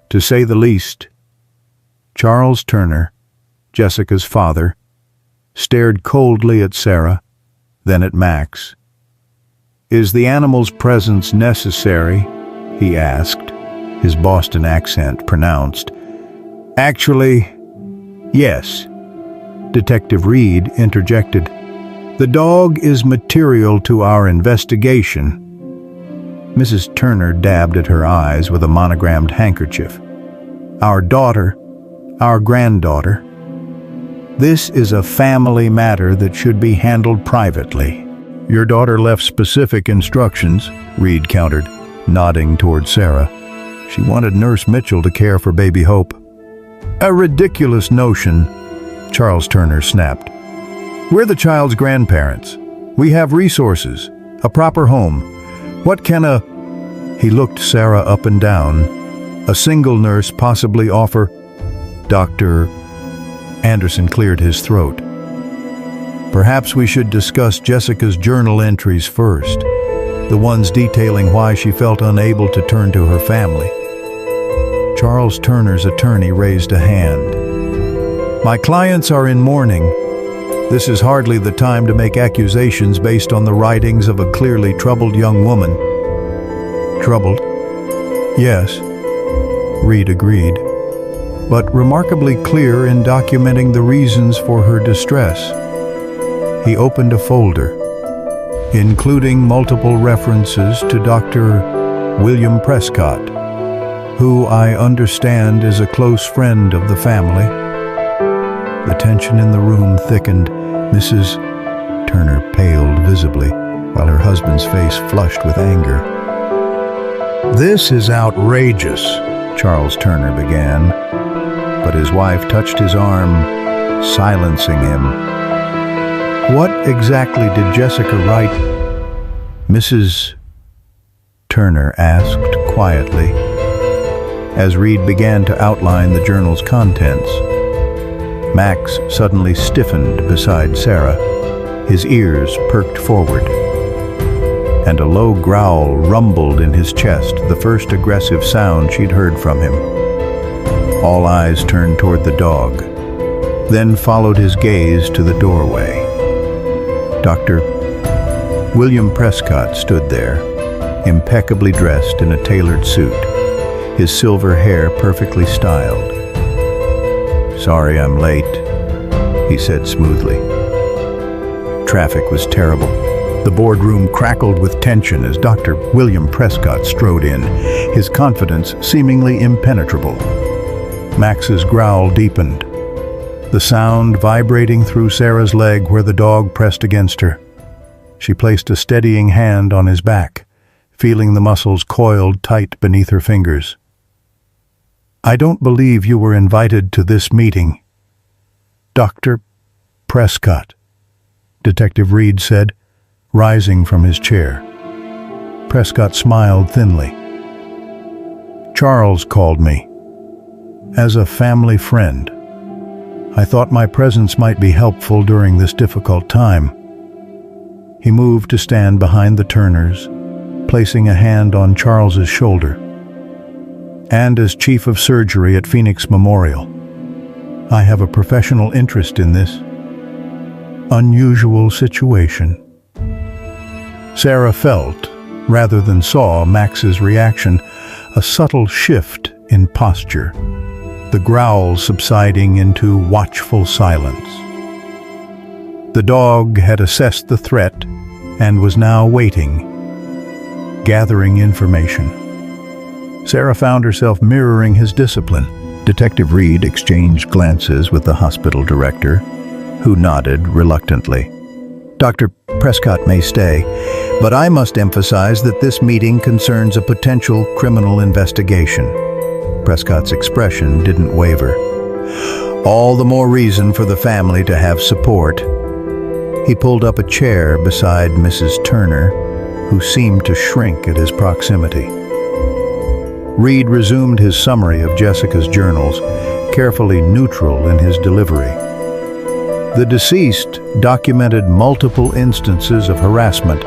to say the least." Charles Turner, Jessica's father, stared coldly at Sarah, then at Max. "Is the animal's presence necessary?" he asked, his Boston accent pronounced. "Actually, yes," Detective Reed interjected. "The dog is material to our investigation." Mrs. Turner dabbed at her eyes with a monogrammed handkerchief. "Our daughter, our granddaughter. This is a family matter that should be handled privately." "Your daughter left specific instructions," Reed countered, nodding toward Sarah. "She wanted Nurse Mitchell to care for baby Hope." "A ridiculous notion," Charles Turner snapped. "We're the child's grandparents. We have resources, a proper home. What can a—" He looked Sarah up and down. "A single nurse possibly offer—" Dr. Anderson cleared his throat. "Perhaps we should discuss Jessica's journal entries first, the ones detailing why she felt unable to turn to her family." Charles Turner's attorney raised a hand. "My clients are in mourning. This is hardly the time to make accusations based on the writings of a clearly troubled young woman." "Troubled?" "Yes," Reed agreed, "but remarkably clear in documenting the reasons for her distress." He opened a folder, including multiple references to Dr. William Prescott, who I understand is a close friend of the family. The tension in the room thickened. Mrs. Turner paled visibly, while her husband's face flushed with anger. "This is outrageous," Charles Turner began, but his wife touched his arm, silencing him. "What exactly did Jessica write?" Mrs. Turner asked quietly, as Reed began to outline the journal's contents. Max suddenly stiffened beside Sarah, his ears perked forward, and a low growl rumbled in his chest, the first aggressive sound she'd heard from him. All eyes turned toward the dog, then followed his gaze to the doorway. Dr. William Prescott stood there, impeccably dressed in a tailored suit, his silver hair perfectly styled. "Sorry I'm late," he said smoothly. Traffic was terrible. The boardroom crackled with tension as Dr. William Prescott strode in, his confidence seemingly impenetrable. Max's growl deepened, the sound vibrating through Sarah's leg where the dog pressed against her. She placed a steadying hand on his back, feeling the muscles coiled tight beneath her fingers. "I don't believe you were invited to this meeting, Dr. Prescott," Detective Reed said, rising from his chair. Prescott smiled thinly. "Charles called me. As a family friend. I thought my presence might be helpful during this difficult time." He moved to stand behind the Turners, placing a hand on Charles's shoulder. "And as chief of surgery at Phoenix Memorial, I have a professional interest in this unusual situation." Sarah felt, rather than saw, Max's reaction, a subtle shift in posture, the growl subsiding into watchful silence. The dog had assessed the threat and was now waiting, gathering information. Sarah found herself mirroring his discipline. Detective Reed exchanged glances with the hospital director, who nodded reluctantly. "Dr. Prescott may stay, but I must emphasize that this meeting concerns a potential criminal investigation." Prescott's expression didn't waver. "All the more reason for the family to have support." He pulled up a chair beside Mrs. Turner, who seemed to shrink at his proximity. Reed resumed his summary of Jessica's journals, carefully neutral in his delivery. The deceased documented multiple instances of harassment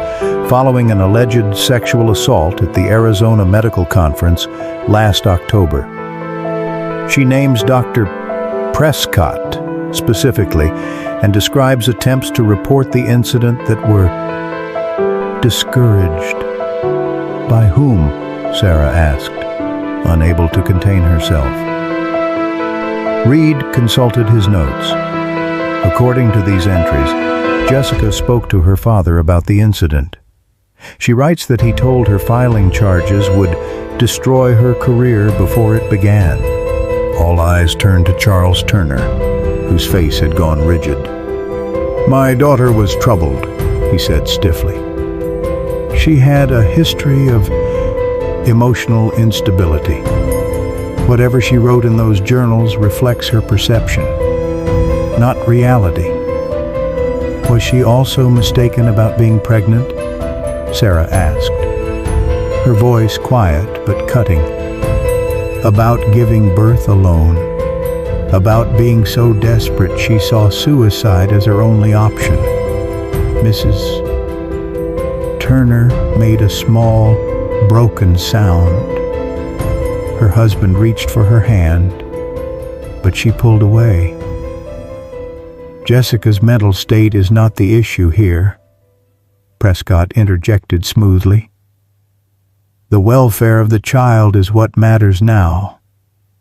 following an alleged sexual assault at the Arizona Medical Conference last October. She names Dr. Prescott specifically and describes attempts to report the incident that were discouraged. "By whom?" Sarah asked, unable to contain herself. Reed consulted his notes. According to these entries, Jessica spoke to her father about the incident. She writes that he told her filing charges would destroy her career before it began. All eyes turned to Charles Turner, whose face had gone rigid. "My daughter was troubled," he said stiffly. "She had a history of emotional instability. Whatever she wrote in those journals reflects her perception, not reality." "Was she also mistaken about being pregnant?" Sarah asked, her voice quiet but cutting. "About giving birth alone, about being so desperate she saw suicide as her only option." Mrs. Turner made a small, broken sound. Her husband reached for her hand, but she pulled away. "Jessica's mental state is not the issue here," Prescott interjected smoothly. "The welfare of the child is what matters now,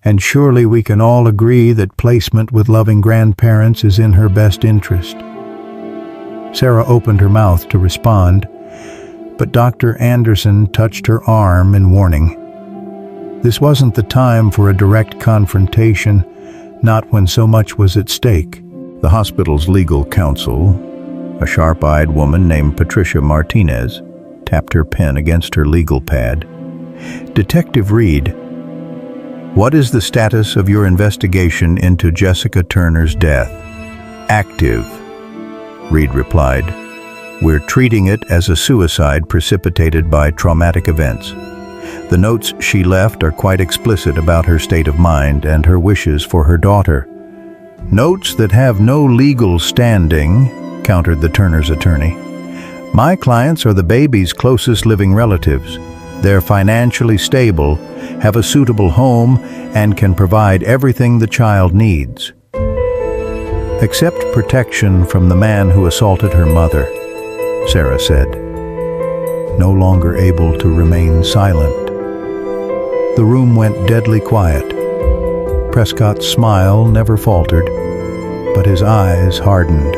and surely we can all agree that placement with loving grandparents is in her best interest." Sarah opened her mouth to respond, but Dr. Anderson touched her arm in warning. This wasn't the time for a direct confrontation, not when so much was at stake. The hospital's legal counsel, a sharp-eyed woman named Patricia Martinez, tapped her pen against her legal pad. "Detective Reed, what is the status of your investigation into Jessica Turner's death?" "Active," Reed replied. "We're treating it as a suicide precipitated by traumatic events. The notes she left are quite explicit about her state of mind and her wishes for her daughter." "Notes that have no legal standing," countered the Turner's attorney. "My clients are the baby's closest living relatives. They're financially stable, have a suitable home, and can provide everything the child needs. Except protection from the man who assaulted her mother," Sarah said, no longer able to remain silent. The room went deadly quiet. Prescott's smile never faltered, but his eyes hardened.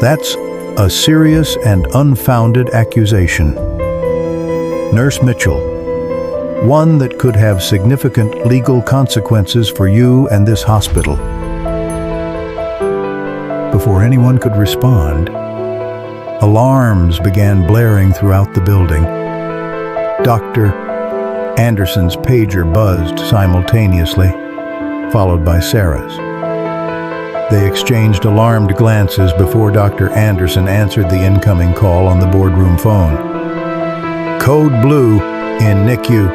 That's a serious and unfounded accusation. Nurse Mitchell, one that could have significant legal consequences for you and this hospital. Before anyone could respond, alarms began blaring throughout the building. Dr. Anderson's pager buzzed simultaneously, followed by Sarah's. They exchanged alarmed glances before Dr. Anderson answered the incoming call on the boardroom phone. "Code Blue in NICU,"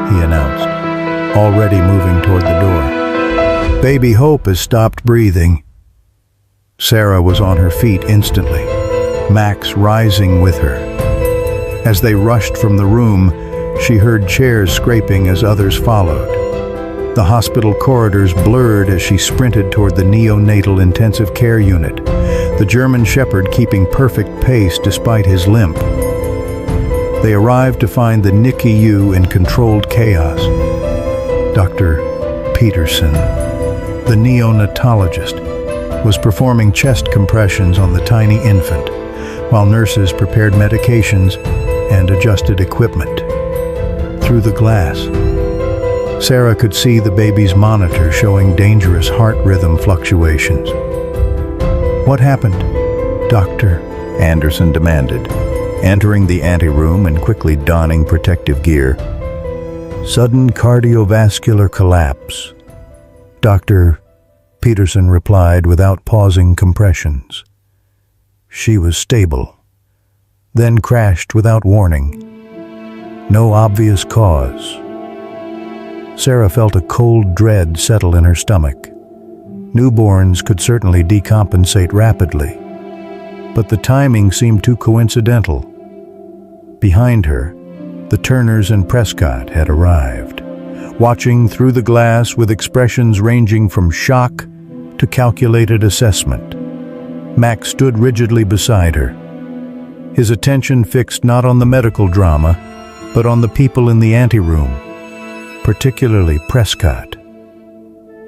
he announced, already moving toward the door. "Baby Hope has stopped breathing." Sarah was on her feet instantly, Max rising with her. As they rushed from the room, she heard chairs scraping as others followed. The hospital corridors blurred as she sprinted toward the neonatal intensive care unit, the German Shepherd keeping perfect pace despite his limp. They arrived to find the NICU in controlled chaos. Dr. Peterson, the neonatologist, was performing chest compressions on the tiny infant, while nurses prepared medications and adjusted equipment. Through the glass, Sarah could see the baby's monitor showing dangerous heart rhythm fluctuations. "What happened?" Dr. Anderson demanded, entering the anteroom and quickly donning protective gear. "Sudden cardiovascular collapse," Dr. Peterson replied without pausing compressions. "She was stable, then crashed without warning. No obvious cause." Sarah felt a cold dread settle in her stomach. Newborns could certainly decompensate rapidly, but the timing seemed too coincidental. Behind her, the Turners and Prescott had arrived, watching through the glass with expressions ranging from shock to calculated assessment. Max stood rigidly beside her, his attention fixed not on the medical drama, but on the people in the anteroom, particularly Prescott.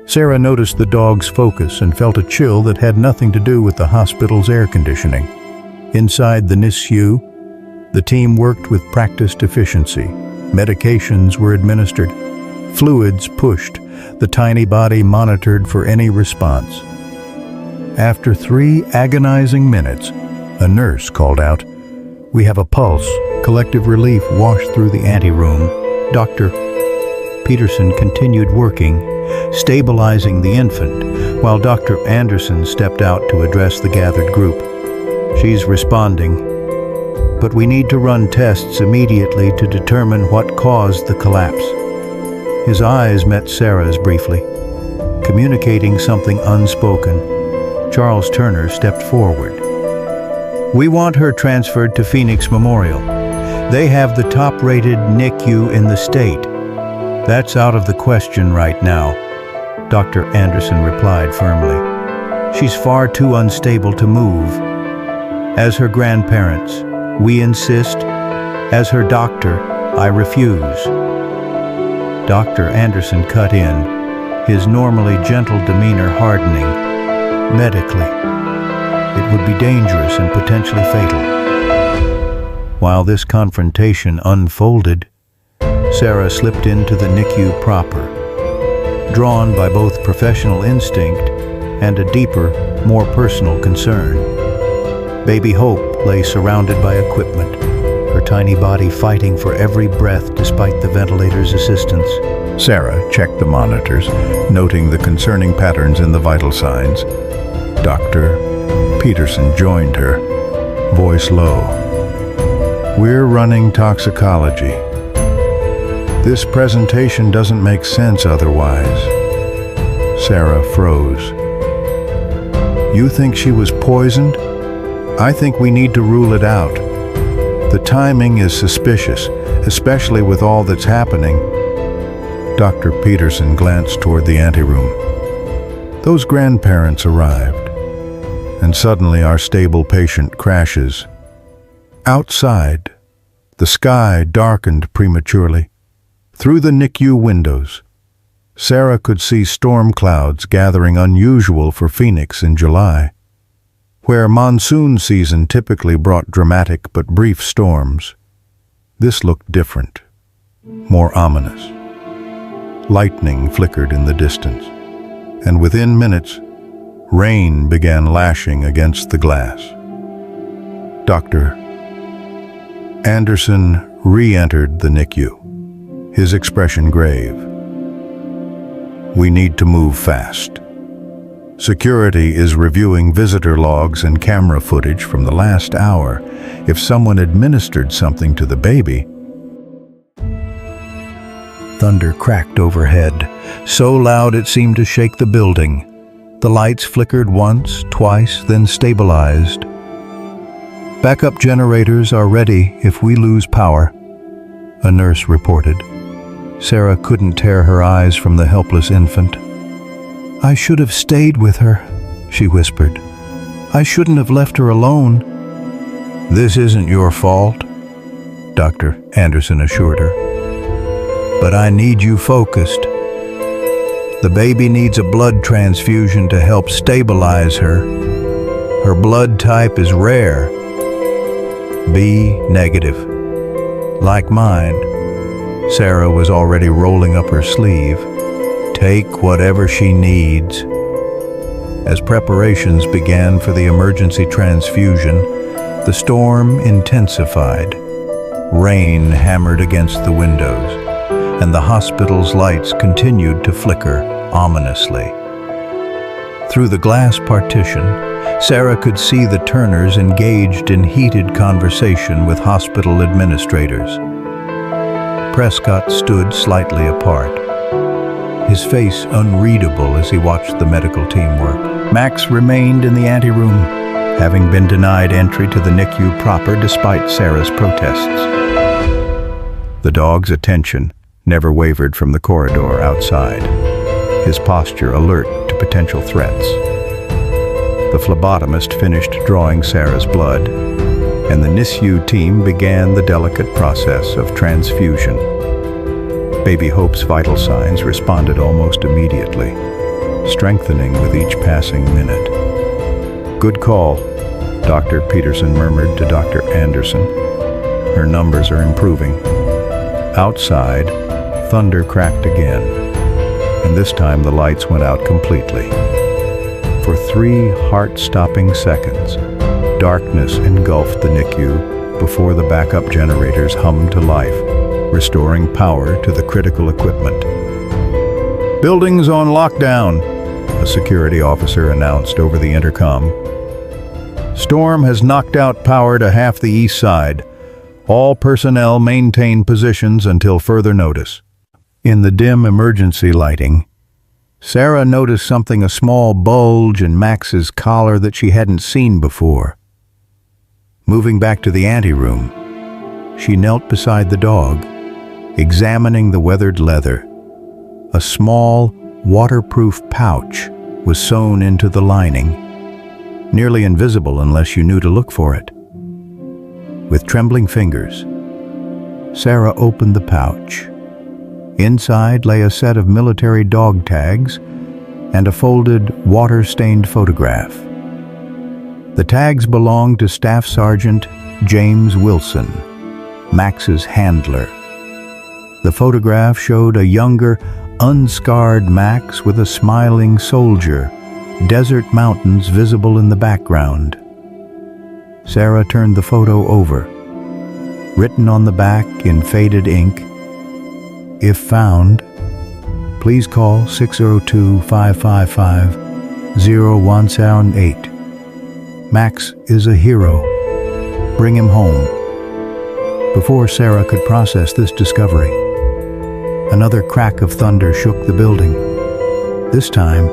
Sarah noticed the dog's focus and felt a chill that had nothing to do with the hospital's air conditioning. Inside the NICU, the team worked with practiced efficiency. Medications were administered, fluids pushed, the tiny body monitored for any response. After 3 agonizing minutes, a nurse called out, "We have a pulse." Collective relief washed through the anteroom. Dr. Peterson continued working, stabilizing the infant, while Dr. Anderson stepped out to address the gathered group. "She's responding, but we need to run tests immediately to determine what caused the collapse." His eyes met Sarah's briefly, communicating something unspoken. Charles Turner stepped forward. "We want her transferred to Phoenix Memorial. They have the top-rated NICU in the state." "That's out of the question right now," Dr. Anderson replied firmly. "She's far too unstable to move. As her grandparents, we insist. As her doctor, I refuse." Dr. Anderson cut in, his normally gentle demeanor hardening. "Medically, it would be dangerous and potentially fatal." While this confrontation unfolded, Sarah slipped into the NICU proper, drawn by both professional instinct and a deeper, more personal concern. Baby Hope lay surrounded by equipment, her tiny body fighting for every breath despite the ventilator's assistance. Sarah checked the monitors, noting the concerning patterns in the vital signs. Dr. Peterson joined her, voice low. "We're running toxicology. This presentation doesn't make sense otherwise." Sarah froze. "You think she was poisoned? I think we need to rule it out. The timing is suspicious, especially with all that's happening." Dr. Peterson glanced toward the anteroom. Those grandparents arrived, and suddenly our stable patient crashes. Outside, the sky darkened prematurely. Through the NICU windows, Sarah could see storm clouds gathering, unusual for Phoenix in July. Where monsoon season typically brought dramatic but brief storms, this looked different, more ominous. Lightning flickered in the distance, and within minutes, rain began lashing against the glass. Dr. Anderson re-entered the NICU, his expression grave. "We need to move fast. Security is reviewing visitor logs and camera footage from the last hour. If someone administered something to the baby..." Thunder cracked overhead, so loud it seemed to shake the building. The lights flickered once, twice, then stabilized. "Backup generators are ready if we lose power," a nurse reported. Sarah couldn't tear her eyes from the helpless infant. "I should have stayed with her," she whispered. "I shouldn't have left her alone." "This isn't your fault," Dr. Anderson assured her. "But I need you focused. The baby needs a blood transfusion to help stabilize her. Her blood type is rare, B negative. Like mine." Sarah was already rolling up her sleeve. "Take whatever she needs." As preparations began for the emergency transfusion, the storm intensified. Rain hammered against the windows, and the hospital's lights continued to flicker ominously. Through the glass partition, Sarah could see the Turners engaged in heated conversation with hospital administrators. Prescott stood slightly apart, his face unreadable as he watched the medical team work. Max remained in the anteroom, having been denied entry to the NICU proper despite Sarah's protests. The dog's attention never wavered from the corridor outside, his posture alert to potential threats. The phlebotomist finished drawing Sarah's blood, and the NICU team began the delicate process of transfusion. Baby Hope's vital signs responded almost immediately, strengthening with each passing minute. "Good call," Dr. Peterson murmured to Dr. Anderson. "Her numbers are improving." Outside, thunder cracked again, and this time the lights went out completely. For 3 heart-stopping seconds, darkness engulfed the NICU before the backup generators hummed to life, restoring power to the critical equipment. "Building's on lockdown," a security officer announced over the intercom. "Storm has knocked out power to half the east side. All personnel maintain positions until further notice." In the dim emergency lighting, Sarah noticed something, a small bulge in Max's collar that she hadn't seen before. Moving back to the anteroom, she knelt beside the dog, examining the weathered leather. A small, waterproof pouch was sewn into the lining, nearly invisible unless you knew to look for it. With trembling fingers, Sarah opened the pouch. Inside lay a set of military dog tags and a folded, water-stained photograph. The tags belonged to Staff Sergeant James Wilson, Max's handler. The photograph showed a younger, unscarred Max with a smiling soldier, desert mountains visible in the background. Sarah turned the photo over. Written on the back in faded ink, "If found, please call 602-555-0178. Max is a hero. Bring him home." Before Sarah could process this discovery, another crack of thunder shook the building. This time,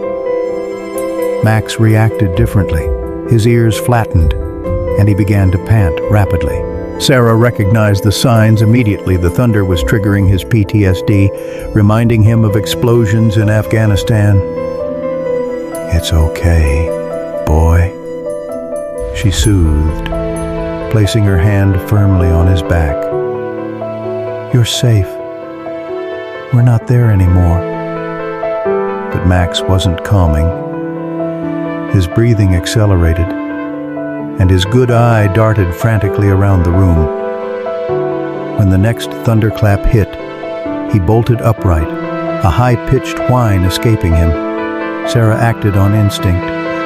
Max reacted differently. His ears flattened, and he began to pant rapidly. Sarah recognized the signs immediately. The thunder was triggering his PTSD, reminding him of explosions in Afghanistan. "It's okay, boy," she soothed, placing her hand firmly on his back. "You're safe. "We're not there anymore." But Max wasn't calming. His breathing accelerated, and his good eye darted frantically around the room. When the next thunderclap hit, he bolted upright, a high-pitched whine escaping him. Sarah acted on instinct,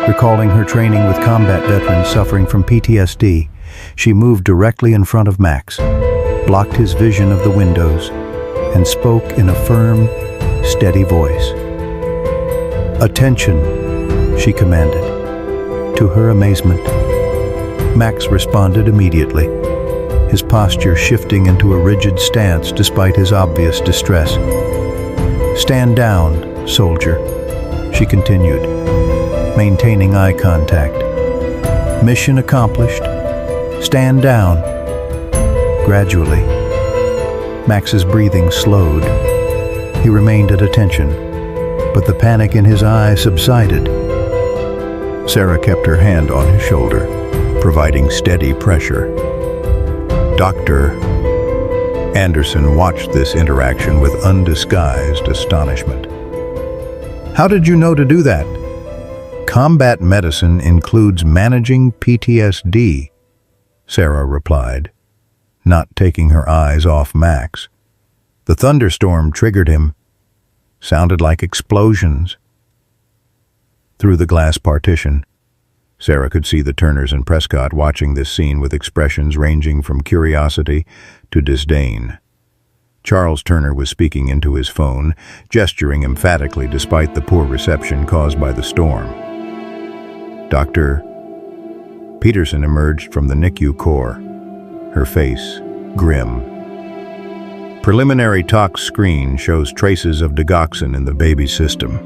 recalling her training with combat veterans suffering from PTSD. She moved directly in front of Max, blocked his vision of the windows, and spoke in a firm, steady voice. "Attention," she commanded. To her amazement, Max responded immediately, his posture shifting into a rigid stance despite his obvious distress. "Stand down, soldier," she continued, maintaining eye contact. "Mission accomplished. Stand down." Gradually, Max's breathing slowed. He remained at attention, but the panic in his eyes subsided. Sarah kept her hand on his shoulder, providing steady pressure. Dr. Anderson watched this interaction with undisguised astonishment. "How did you know to do that?" "Combat medicine includes managing PTSD," Sarah replied, not taking her eyes off Max. "The thunderstorm triggered him. Sounded like explosions." Through the glass partition, Sarah could see the Turners and Prescott watching this scene with expressions ranging from curiosity to disdain. Charles Turner was speaking into his phone, gesturing emphatically despite the poor reception caused by the storm. Dr. Peterson emerged from the NICU core, her face grim. "Preliminary tox screen shows traces of digoxin in the baby's system.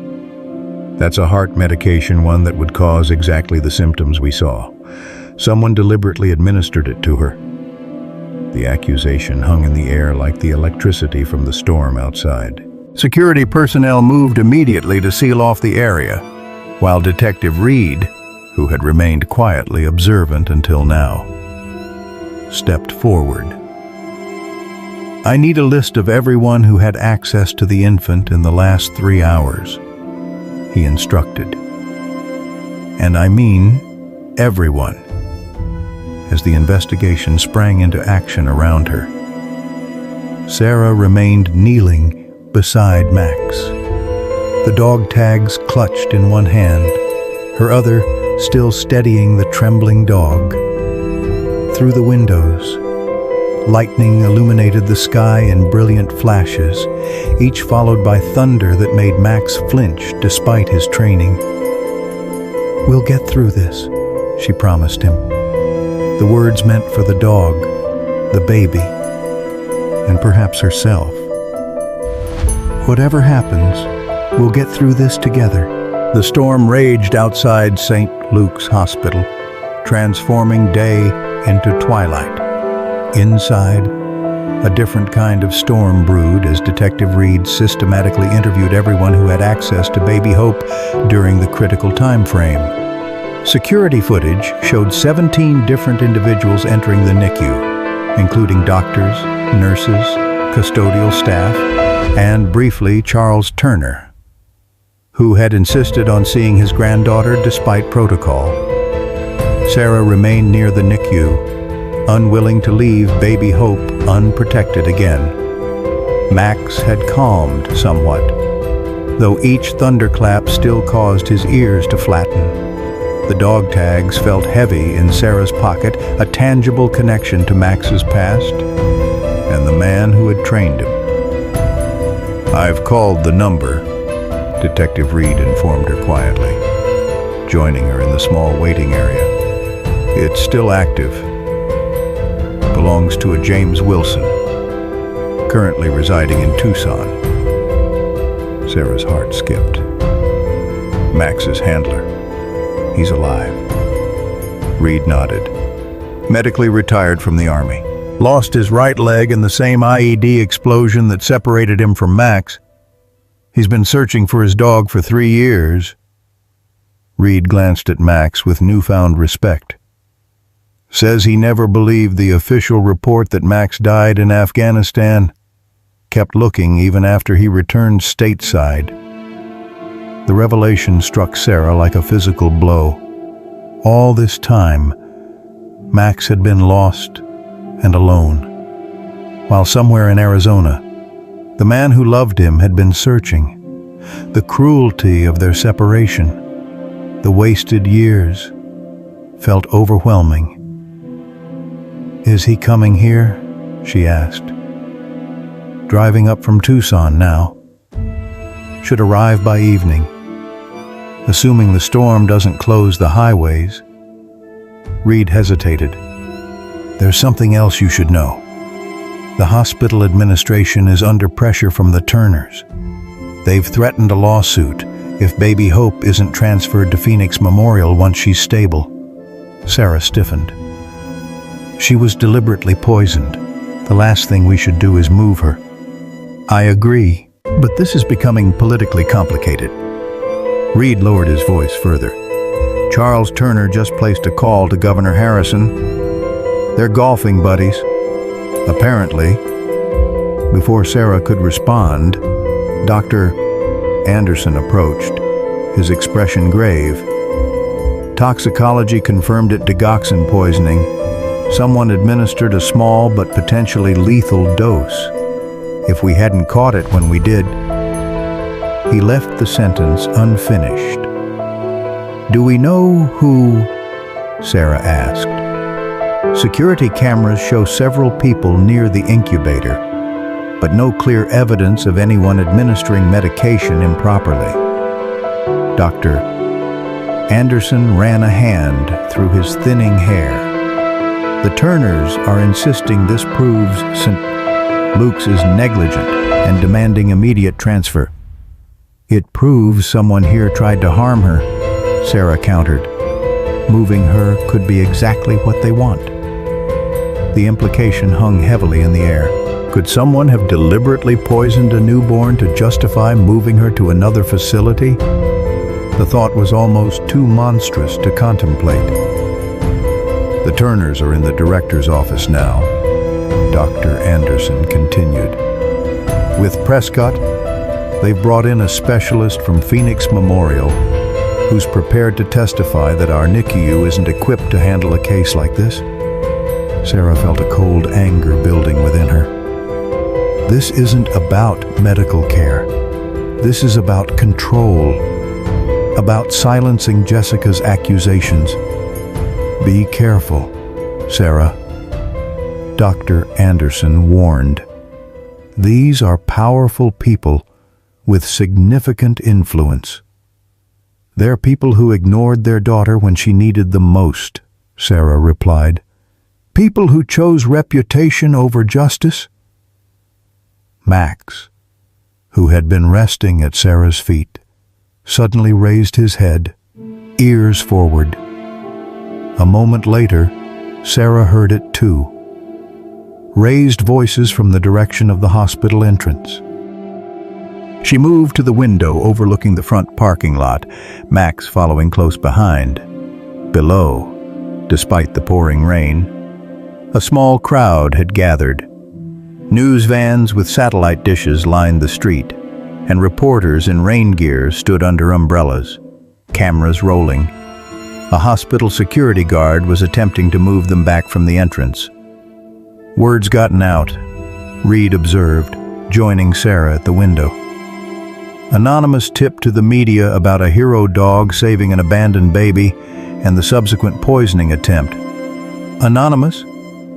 That's a heart medication, one that would cause exactly the symptoms we saw. Someone deliberately administered it to her." The accusation hung in the air like the electricity from the storm outside. Security personnel moved immediately to seal off the area, while Detective Reed, who had remained quietly observant until now, stepped forward. "I need a list of everyone who had access to the infant in the last 3 hours, he instructed. "And I mean everyone," as the investigation sprang into action around her. Sarah remained kneeling beside Max, the dog tags clutched in one hand, her other still steadying the trembling dog. Through the windows, lightning illuminated the sky in brilliant flashes, each followed by thunder that made Max flinch despite his training. "We'll get through this," she promised him. The words meant for the dog, the baby, and perhaps herself. "Whatever happens, we'll get through this together." The storm raged outside St. Luke's Hospital, transforming day into twilight. Inside, a different kind of storm brewed as Detective Reed systematically interviewed everyone who had access to Baby Hope during the critical time frame. Security footage showed 17 different individuals entering the NICU, including doctors, nurses, custodial staff, and briefly Charles Turner, who had insisted on seeing his granddaughter despite protocol. Sarah remained near the NICU, unwilling to leave Baby Hope unprotected again. Max had calmed somewhat, though each thunderclap still caused his ears to flatten. The dog tags felt heavy in Sarah's pocket, a tangible connection to Max's past and the man who had trained him. "I've called the number," Detective Reed informed her quietly, joining her in the small waiting area. "It's still active. Belongs to a James Wilson, currently residing in Tucson." Sarah's heart skipped. "Max's handler. He's alive." Reed nodded. "Medically retired from the Army. Lost his right leg in the same IED explosion that separated him from Max. He's been searching for his dog for 3 years." Reed glanced at Max with newfound respect. "Says he never believed the official report that Max died in Afghanistan. kept looking even after he returned stateside. The revelation struck Sarah like a physical blow. All this time, Max had been lost and alone, while somewhere in Arizona, the man who loved him had been searching. The cruelty of their separation, the wasted years, felt overwhelming. "Is he coming here?" she asked. Driving up from Tucson now. Should arrive by evening. Assuming the storm doesn't close the highways. Reed hesitated. "There's something else you should know. The hospital administration is under pressure from the Turners. They've threatened a lawsuit if baby Hope isn't transferred to Phoenix Memorial once she's stable." Sarah stiffened. "She was deliberately poisoned. The last thing we should do is move her." "I agree, but this is becoming politically complicated." Reed lowered his voice further. "Charles Turner just placed a call to Governor Harrison. They're golfing buddies, apparently." Before Sarah could respond, Dr. Anderson approached, his expression grave. "Toxicology confirmed it digoxin poisoning. Someone administered a small but potentially lethal dose. If we hadn't caught it when we did..." He left the sentence unfinished. "Do we know who?" Sarah asked. "Security cameras show several people near the incubator, but no clear evidence of anyone administering medication improperly." Dr. Anderson ran a hand through his thinning hair. "The Turners are insisting this proves St. Luke's is negligent and demanding immediate transfer." "It proves someone here tried to harm her," Sarah countered. "Moving her could be exactly what they want." The implication hung heavily in the air. Could someone have deliberately poisoned a newborn to justify moving her to another facility? The thought was almost too monstrous to contemplate. "The Turners are in the director's office now," Dr. Anderson continued. "With Prescott, they've brought in a specialist from Phoenix Memorial who's prepared to testify that our NICU isn't equipped to handle a case like this." Sarah felt a cold anger building within her. This isn't about medical care. This is about control, about silencing Jessica's accusations. "Be careful, Sarah," Dr. Anderson warned. "These are powerful people with significant influence." "They're people who ignored their daughter when she needed them most," Sarah replied. "People who chose reputation over justice." Max, who had been resting at Sarah's feet, suddenly raised his head, ears forward. A moment later, Sarah heard it too. Raised voices from the direction of the hospital entrance. She moved to the window overlooking the front parking lot, Max following close behind. Below, despite the pouring rain, a small crowd had gathered. News vans with satellite dishes lined the street, and reporters in rain gear stood under umbrellas, cameras rolling. A hospital security guard was attempting to move them back from the entrance. Word's gotten out, Reed observed, joining Sarah at the window. Anonymous tip to the media about a hero dog saving an abandoned baby and the subsequent poisoning attempt. "Anonymous?"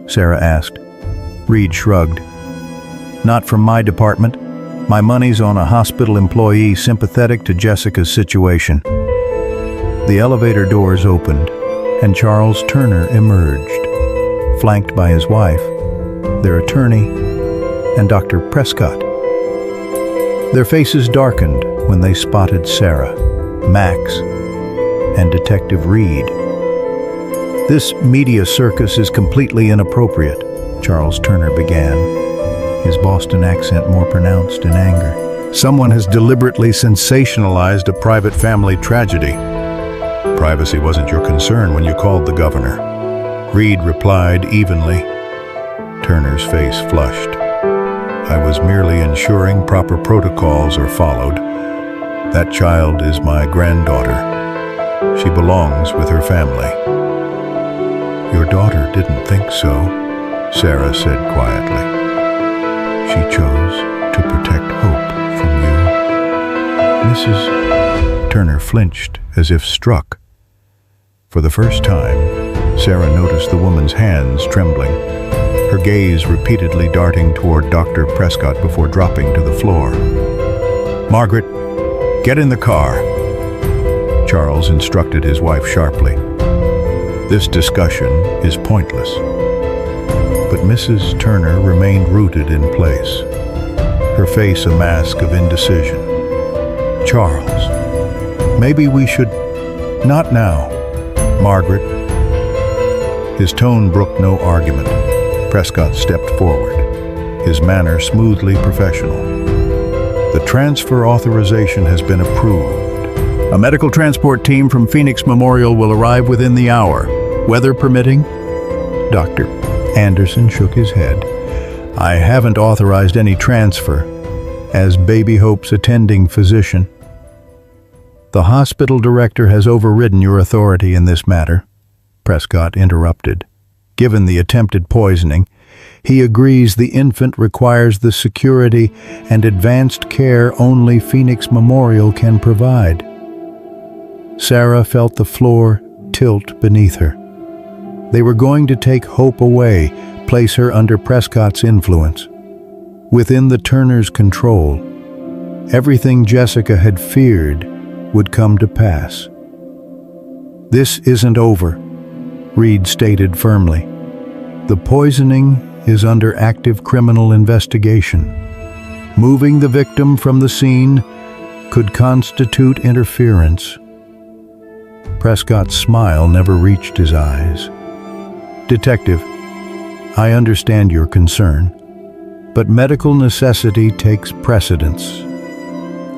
Sarah asked. Reed shrugged. "Not from my department. My money's on a hospital employee sympathetic to Jessica's situation." The elevator doors opened, and Charles Turner emerged, flanked by his wife, their attorney, and Dr. Prescott. Their faces darkened when they spotted Sarah, Max, and Detective Reed. "This media circus is completely inappropriate," Charles Turner began, his Boston accent more pronounced in anger. "Someone has deliberately sensationalized a private family tragedy. Privacy wasn't your concern when you called the governor," Reed replied evenly. Turner's face flushed. I was merely ensuring proper protocols are followed. That child is my granddaughter. She belongs with her family." "Your daughter didn't think so," Sarah said quietly. "She chose to protect hope from you." Mrs. Turner flinched as if struck. For the first time, Sarah noticed the woman's hands trembling, her gaze repeatedly darting toward Dr. Prescott before dropping to the floor. "Margaret, get in the car," Charles instructed his wife sharply. "This discussion is pointless." But Mrs. Turner remained rooted in place, her face a mask of indecision. "Charles, maybe we should—" "Not now, Margaret." His tone brooked no argument. Prescott stepped forward, his manner smoothly professional. "The transfer authorization has been approved. A medical transport team from Phoenix Memorial will arrive within the hour, weather permitting." Dr. Anderson shook his head. "I haven't authorized any transfer, as Baby Hope's attending physician." "The hospital director has overridden your authority in this matter," Prescott interrupted. "Given the attempted poisoning, he agrees the infant requires the security and advanced care only Phoenix Memorial can provide." Sarah felt the floor tilt beneath her. They were going to take Hope away, place her under Prescott's influence. Within the Turners' control, everything Jessica had feared would come to pass. "This isn't over," Reed stated firmly. "The poisoning is under active criminal investigation. Moving the victim from the scene could constitute interference." Prescott's smile never reached his eyes. "Detective, I understand your concern, but medical necessity takes precedence.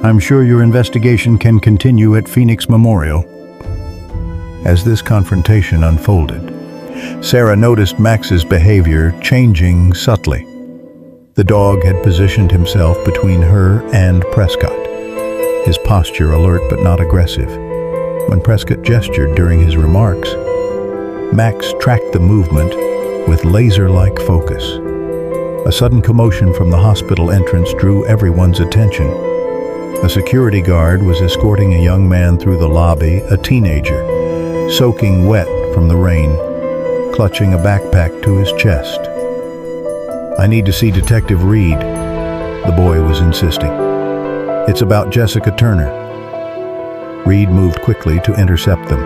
I'm sure your investigation can continue at Phoenix Memorial." As this confrontation unfolded, Sarah noticed Max's behavior changing subtly. The dog had positioned himself between her and Prescott, his posture alert but not aggressive. When Prescott gestured during his remarks, Max tracked the movement with laser-like focus. A sudden commotion from the hospital entrance drew everyone's attention. A security guard was escorting a young man through the lobby, a teenager, soaking wet from the rain, clutching a backpack to his chest. "I need to see Detective Reed," the boy was insisting. "It's about Jessica Turner." Reed moved quickly to intercept them.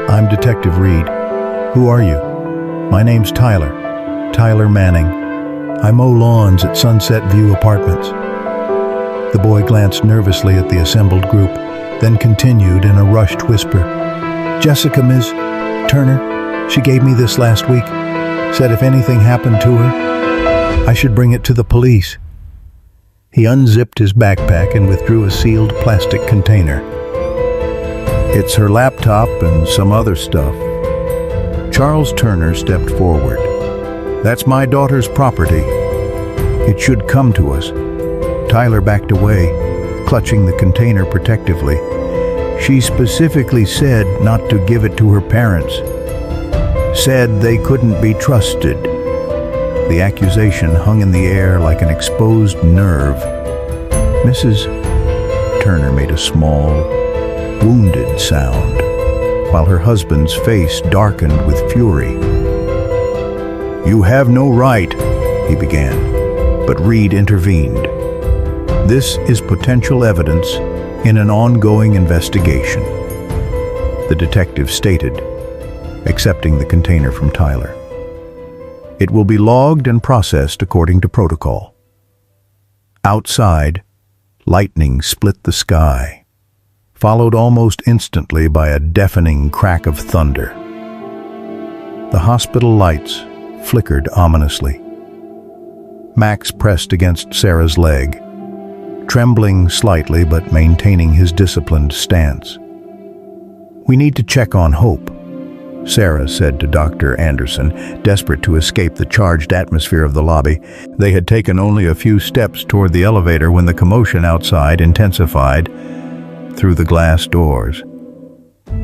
"I'm Detective Reed. Who are you?" "My name's Tyler. Tyler Manning. I mow lawns at Sunset View Apartments." The boy glanced nervously at the assembled group, then continued in a rushed whisper. "Jessica, Ms. Turner, she gave me this last week. Said if anything happened to her, I should bring it to the police." He unzipped his backpack and withdrew a sealed plastic container. "It's her laptop and some other stuff." Charles Turner stepped forward. "That's my daughter's property. It should come to us." Tyler backed away, clutching the container protectively. "She specifically said not to give it to her parents. Said they couldn't be trusted." The accusation hung in the air like an exposed nerve. Mrs. Turner made a small, wounded sound, while her husband's face darkened with fury. "You have no right," he began, but Reed intervened. "This is potential evidence in an ongoing investigation," the detective stated, accepting the container from Tyler. "It will be logged and processed according to protocol." Outside, lightning split the sky, followed almost instantly by a deafening crack of thunder. The hospital lights flickered ominously. Max pressed against Sarah's leg, trembling slightly but maintaining his disciplined stance. "We need to check on Hope," Sarah said to Dr. Anderson, desperate to escape the charged atmosphere of the lobby. They had taken only a few steps toward the elevator when the commotion outside intensified through the glass doors.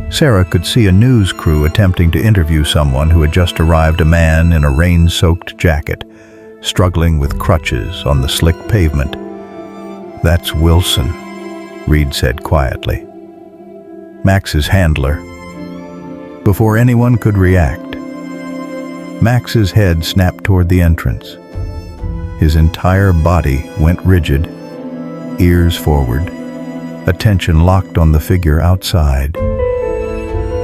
Sarah could see a news crew attempting to interview someone who had just arrived, a man in a rain-soaked jacket, struggling with crutches on the slick pavement. "That's Wilson," Reed said quietly. Max's handler. Before anyone could react, Max's head snapped toward the entrance. His entire body went rigid, ears forward, attention locked on the figure outside.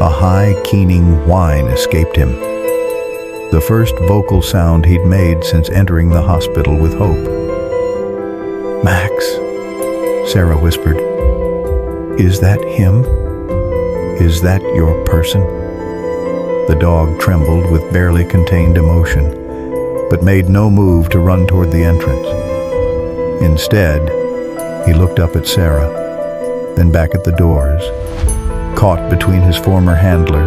A high, keening whine escaped him, the first vocal sound he'd made since entering the hospital with hope. "Max," Sarah whispered. "Is that him? Is that your person?" The dog trembled with barely contained emotion, but made no move to run toward the entrance. Instead, he looked up at Sarah, then back at the doors, caught between his former handler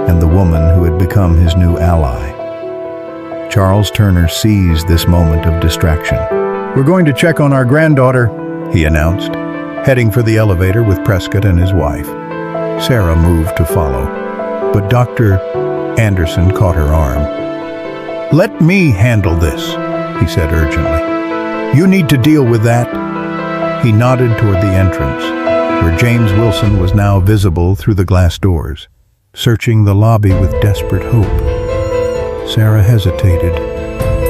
and the woman who had become his new ally. Charles Turner seized this moment of distraction. "We're going to check on our granddaughter," he announced, heading for the elevator with Prescott and his wife. Sarah moved to follow, but Dr. Anderson caught her arm. "Let me handle this," he said urgently. "You need to deal with that." He nodded toward the entrance, where James Wilson was now visible through the glass doors, searching the lobby with desperate hope. Sarah hesitated,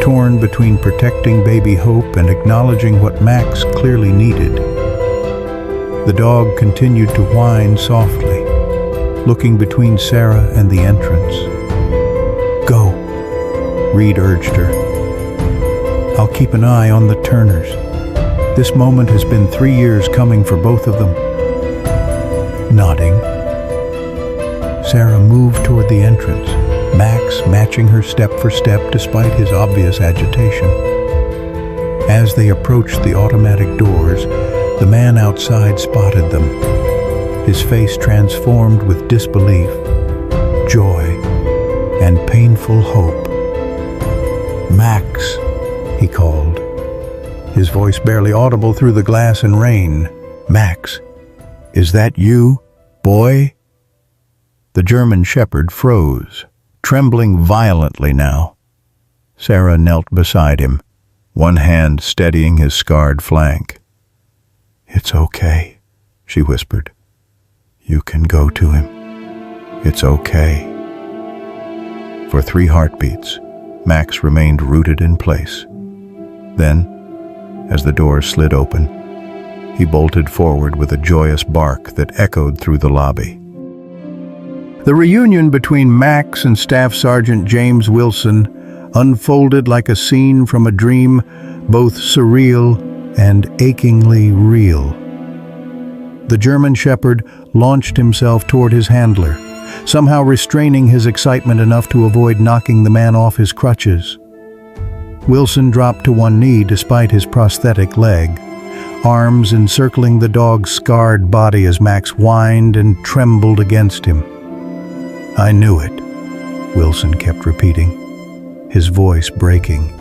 torn between protecting baby Hope and acknowledging what Max clearly needed. The dog continued to whine softly, looking between Sarah and the entrance. "Go," Reed urged her. "I'll keep an eye on the Turners. This moment has been 3 years coming for both of them." Nodding, Sarah moved toward the entrance, Max matching her step for step despite his obvious agitation. As they approached the automatic doors, the man outside spotted them, his face transformed with disbelief, joy, and painful hope. "Max," he called, his voice barely audible through the glass and rain. "Max, is that you, boy?" The German shepherd froze, trembling violently now. Sarah knelt beside him, one hand steadying his scarred flank. "It's okay," she whispered. "You can go to him. It's okay." For 3 heartbeats, Max remained rooted in place. Then, as the door slid open, he bolted forward with a joyous bark that echoed through the lobby. The reunion between Max and Staff Sergeant James Wilson unfolded like a scene from a dream, both surreal and achingly real. The German shepherd launched himself toward his handler, somehow restraining his excitement enough to avoid knocking the man off his crutches. Wilson dropped to one knee despite his prosthetic leg, arms encircling the dog's scarred body as Max whined and trembled against him. "I knew it," Wilson kept repeating, his voice breaking.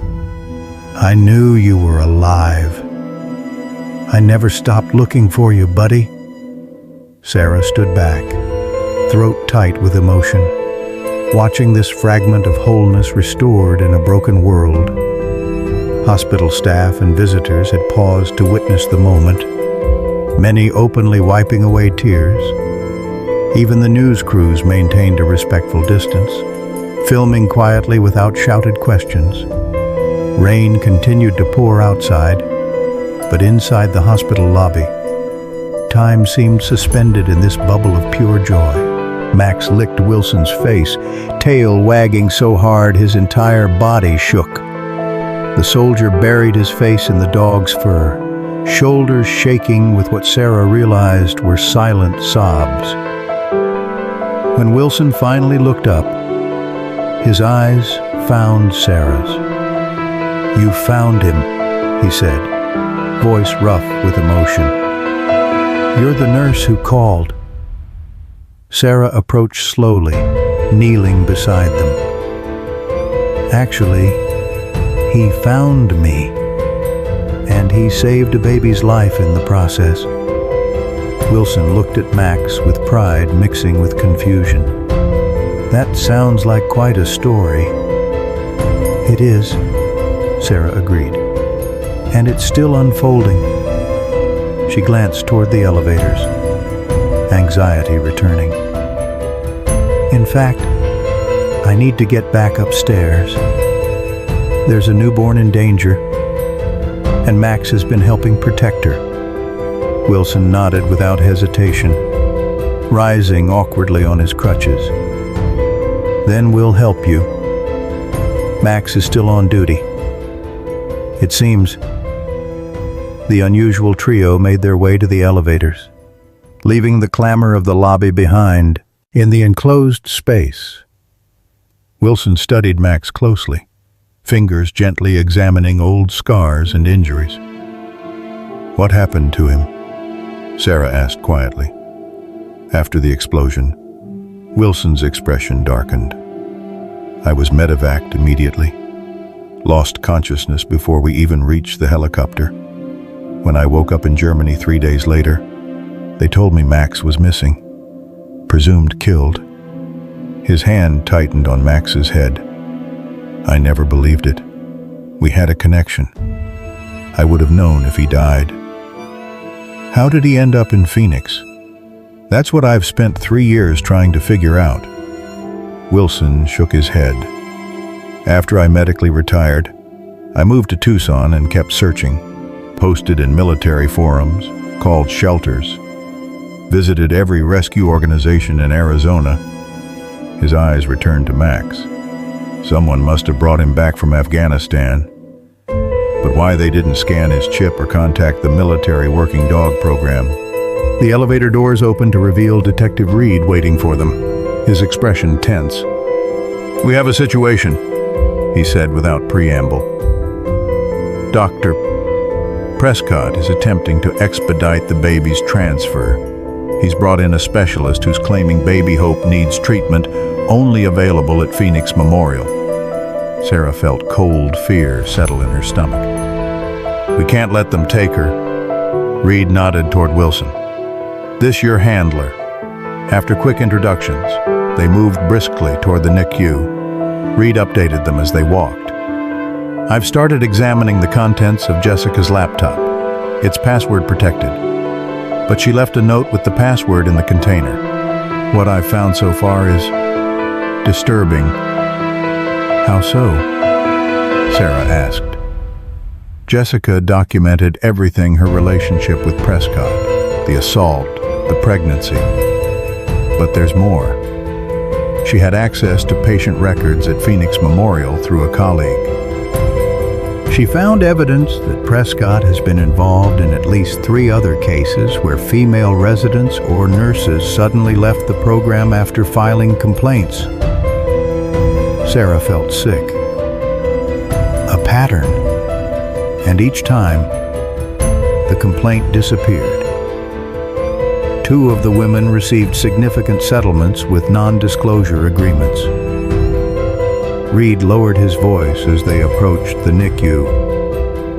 "I knew you were alive. I never stopped looking for you, buddy." Sarah stood back, throat tight with emotion, watching this fragment of wholeness restored in a broken world. Hospital staff and visitors had paused to witness the moment, many openly wiping away tears. Even the news crews maintained a respectful distance, filming quietly without shouted questions. Rain continued to pour outside, but inside the hospital lobby, time seemed suspended in this bubble of pure joy. Max licked Wilson's face, tail wagging so hard his entire body shook. The soldier buried his face in the dog's fur, shoulders shaking with what Sarah realized were silent sobs. When Wilson finally looked up, his eyes found Sarah's. "You found him," he said, voice rough with emotion. "You're the nurse who called." Sarah approached slowly, kneeling beside them. Actually, he found me, and he saved a baby's life in the process. Wilson looked at Max with pride mixing with confusion. That sounds like quite a story. It is, Sarah agreed, and it's still unfolding. She glanced toward the elevators, anxiety returning. In fact, I need to get back upstairs. There's a newborn in danger, and Max has been helping protect her. Wilson nodded without hesitation, rising awkwardly on his crutches. Then we'll help you. Max is still on duty. It seems the unusual trio made their way to the elevators, leaving the clamor of the lobby behind. In the enclosed space, Wilson studied Max closely, fingers gently examining old scars and injuries. "What happened to him?" Sarah asked quietly. After the explosion, Wilson's expression darkened. "I was medevaced immediately. Lost consciousness before we even reached the helicopter. When I woke up in Germany 3 days later, they told me Max was missing, presumed killed." His hand tightened on Max's head. "I never believed it. We had a connection. I would have known if he died." "How did he end up in Phoenix?" "That's what I've spent 3 years trying to figure out." Wilson shook his head. "After I medically retired, I moved to Tucson and kept searching. Posted in military forums, called shelters, visited every rescue organization in Arizona." His eyes returned to Max. "Someone must have brought him back from Afghanistan. But why they didn't scan his chip or contact the military working dog program?" The elevator doors opened to reveal Detective Reed waiting for them, his expression tense. "We have a situation," he said without preamble. "Dr. Prescott is attempting to expedite the baby's transfer. He's brought in a specialist who's claiming baby Hope needs treatment only available at Phoenix Memorial." Sarah felt cold fear settle in her stomach. "We can't let them take her." Reed nodded toward Wilson. "This your handler." After quick introductions, they moved briskly toward the NICU. Reed updated them as they walked. "I've started examining the contents of Jessica's laptop. It's password protected, but she left a note with the password in the container. What I've found so far is disturbing." "How so?" Sarah asked. Jessica documented everything: her relationship with Prescott, the assault, the pregnancy. But there's more. She had access to patient records at Phoenix Memorial through a colleague. She found evidence that Prescott has been involved in at least 3 other cases where female residents or nurses suddenly left the program after filing complaints. Sarah felt sick. A pattern. And each time, the complaint disappeared. 2 of the women received significant settlements with non-disclosure agreements. Reed lowered his voice as they approached the NICU.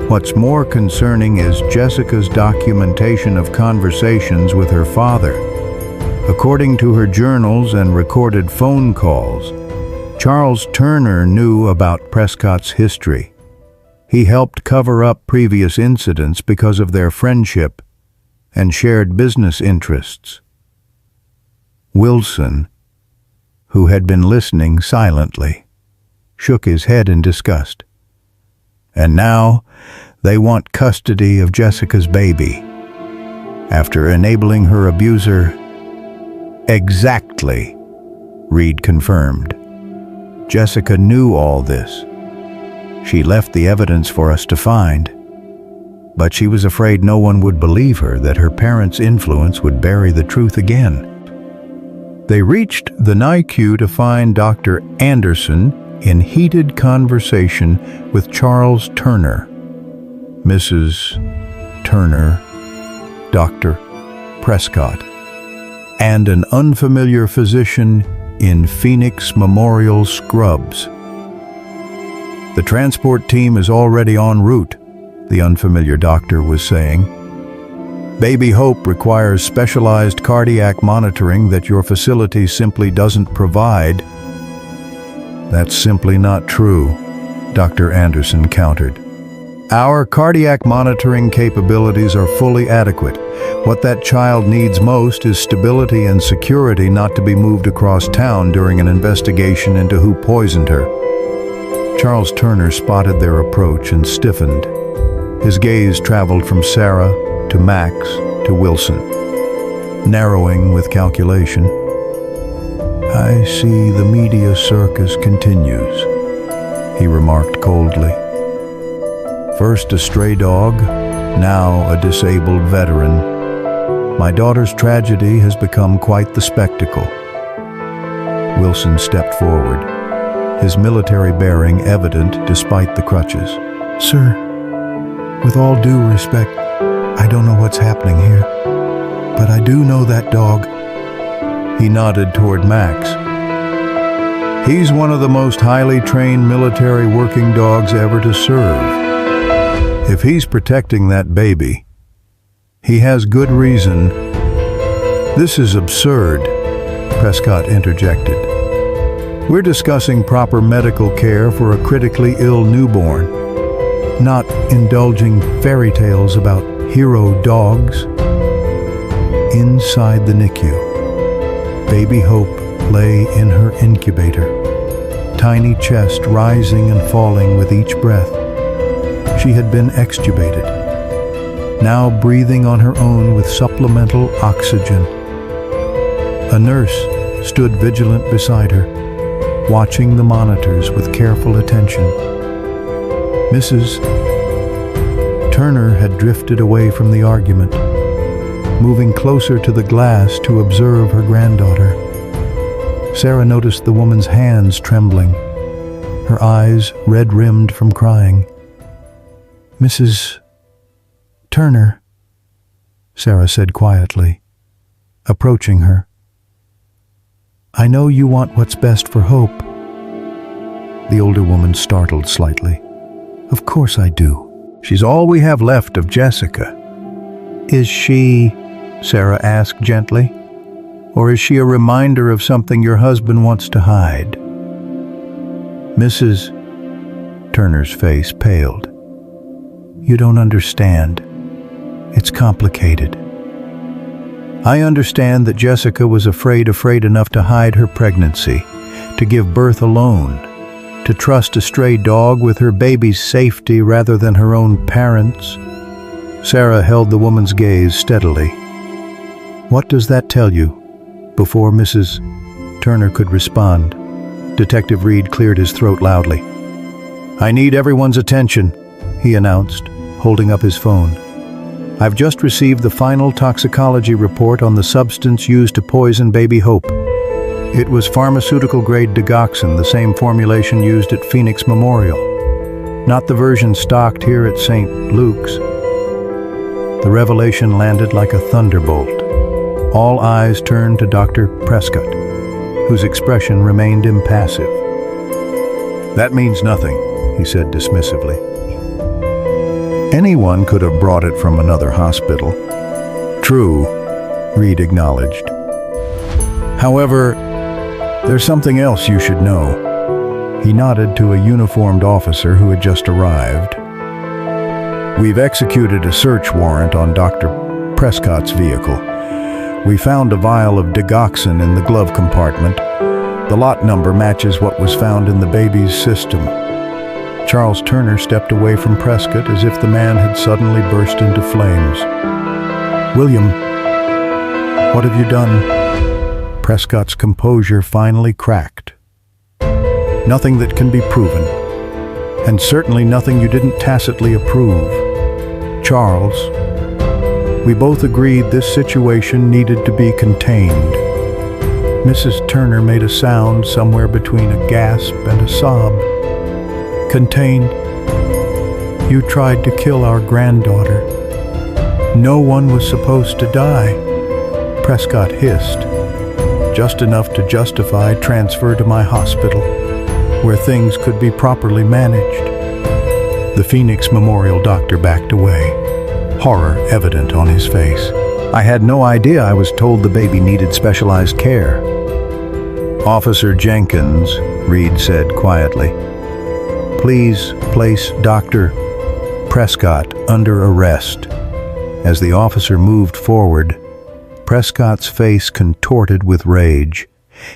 "What's more concerning is Jessica's documentation of conversations with her father. According to her journals and recorded phone calls, Charles Turner knew about Prescott's history. He helped cover up previous incidents because of their friendship and shared business interests." Wilson, who had been listening silently, shook his head in disgust. "And now they want custody of Jessica's baby, after enabling her abuser." "Exactly," Reed confirmed. "Jessica knew all this. She left the evidence for us to find, but she was afraid no one would believe her, that her parents' influence would bury the truth again." They reached the NICU to find Dr. Anderson in heated conversation with Charles Turner. Mrs. Turner, Dr. Prescott, and an unfamiliar physician in Phoenix Memorial Scrubs. "The transport team is already en route," the unfamiliar doctor was saying. "Baby Hope requires specialized cardiac monitoring that your facility simply doesn't provide." "That's simply not true," Dr. Anderson countered. "Our cardiac monitoring capabilities are fully adequate. What that child needs most is stability and security, not to be moved across town during an investigation into who poisoned her." Charles Turner spotted their approach and stiffened. His gaze traveled from Sarah to Max to Wilson, narrowing with calculation. "I see the media circus continues," he remarked coldly. "First a stray dog, now a disabled veteran. My daughter's tragedy has become quite the spectacle." Wilson stepped forward, his military bearing evident despite the crutches. "Sir, with all due respect, I don't know what's happening here, but I do know that dog." He nodded toward Max. "He's one of the most highly trained military working dogs ever to serve. If he's protecting that baby, he has good reason." "This is absurd," Prescott interjected. "We're discussing proper medical care for a critically ill newborn, not indulging fairy tales about hero dogs." Inside the NICU, Baby Hope lay in her incubator, tiny chest rising and falling with each breath. She had been extubated, now breathing on her own with supplemental oxygen. A nurse stood vigilant beside her, watching the monitors with careful attention. Mrs. Turner had drifted away from the argument, moving closer to the glass to observe her granddaughter. Sarah noticed the woman's hands trembling, her eyes red-rimmed from crying. "Mrs. Turner," Sarah said quietly, approaching her. "I know you want what's best for Hope." The older woman startled slightly. "Of course I do. She's all we have left of Jessica." "Is she," Sarah asked gently, "or is she a reminder of something your husband wants to hide?" Mrs. Turner's face paled. "You don't understand. It's complicated. I understand that Jessica was afraid enough to hide her pregnancy, to give birth alone, to trust a stray dog with her baby's safety rather than her own parents." Sarah held the woman's gaze steadily. "What does that tell you?" Before Mrs. Turner could respond, Detective Reed cleared his throat loudly. "I need everyone's attention," he announced, holding up his phone. "I've just received the final toxicology report on the substance used to poison Baby Hope. It was pharmaceutical-grade digoxin, the same formulation used at Phoenix Memorial, not the version stocked here at St. Luke's." The revelation landed like a thunderbolt. All eyes turned to Dr. Prescott, whose expression remained impassive. "That means nothing," he said dismissively. "Anyone could have brought it from another hospital." "True," Reed acknowledged. "However, there's something else you should know." He nodded to a uniformed officer who had just arrived. "We've executed a search warrant on Dr. Prescott's vehicle. We found a vial of digoxin in the glove compartment. The lot number matches what was found in the baby's system." Charles Turner stepped away from Prescott as if the man had suddenly burst into flames. "William, what have you done?" Prescott's composure finally cracked. "Nothing that can be proven, and certainly nothing you didn't tacitly approve. Charles, we both agreed this situation needed to be contained." Mrs. Turner made a sound somewhere between a gasp and a sob. "Contained? You tried to kill our granddaughter. No one was supposed to die," Prescott hissed. just enough to justify transfer to my hospital, where things could be properly managed. The Phoenix Memorial doctor backed away, horror evident on his face. I had no idea I was told the baby needed specialized care. Officer Jenkins, Reed said quietly, please place Dr. Prescott under arrest. As the officer moved forward, Prescott's face contorted with rage.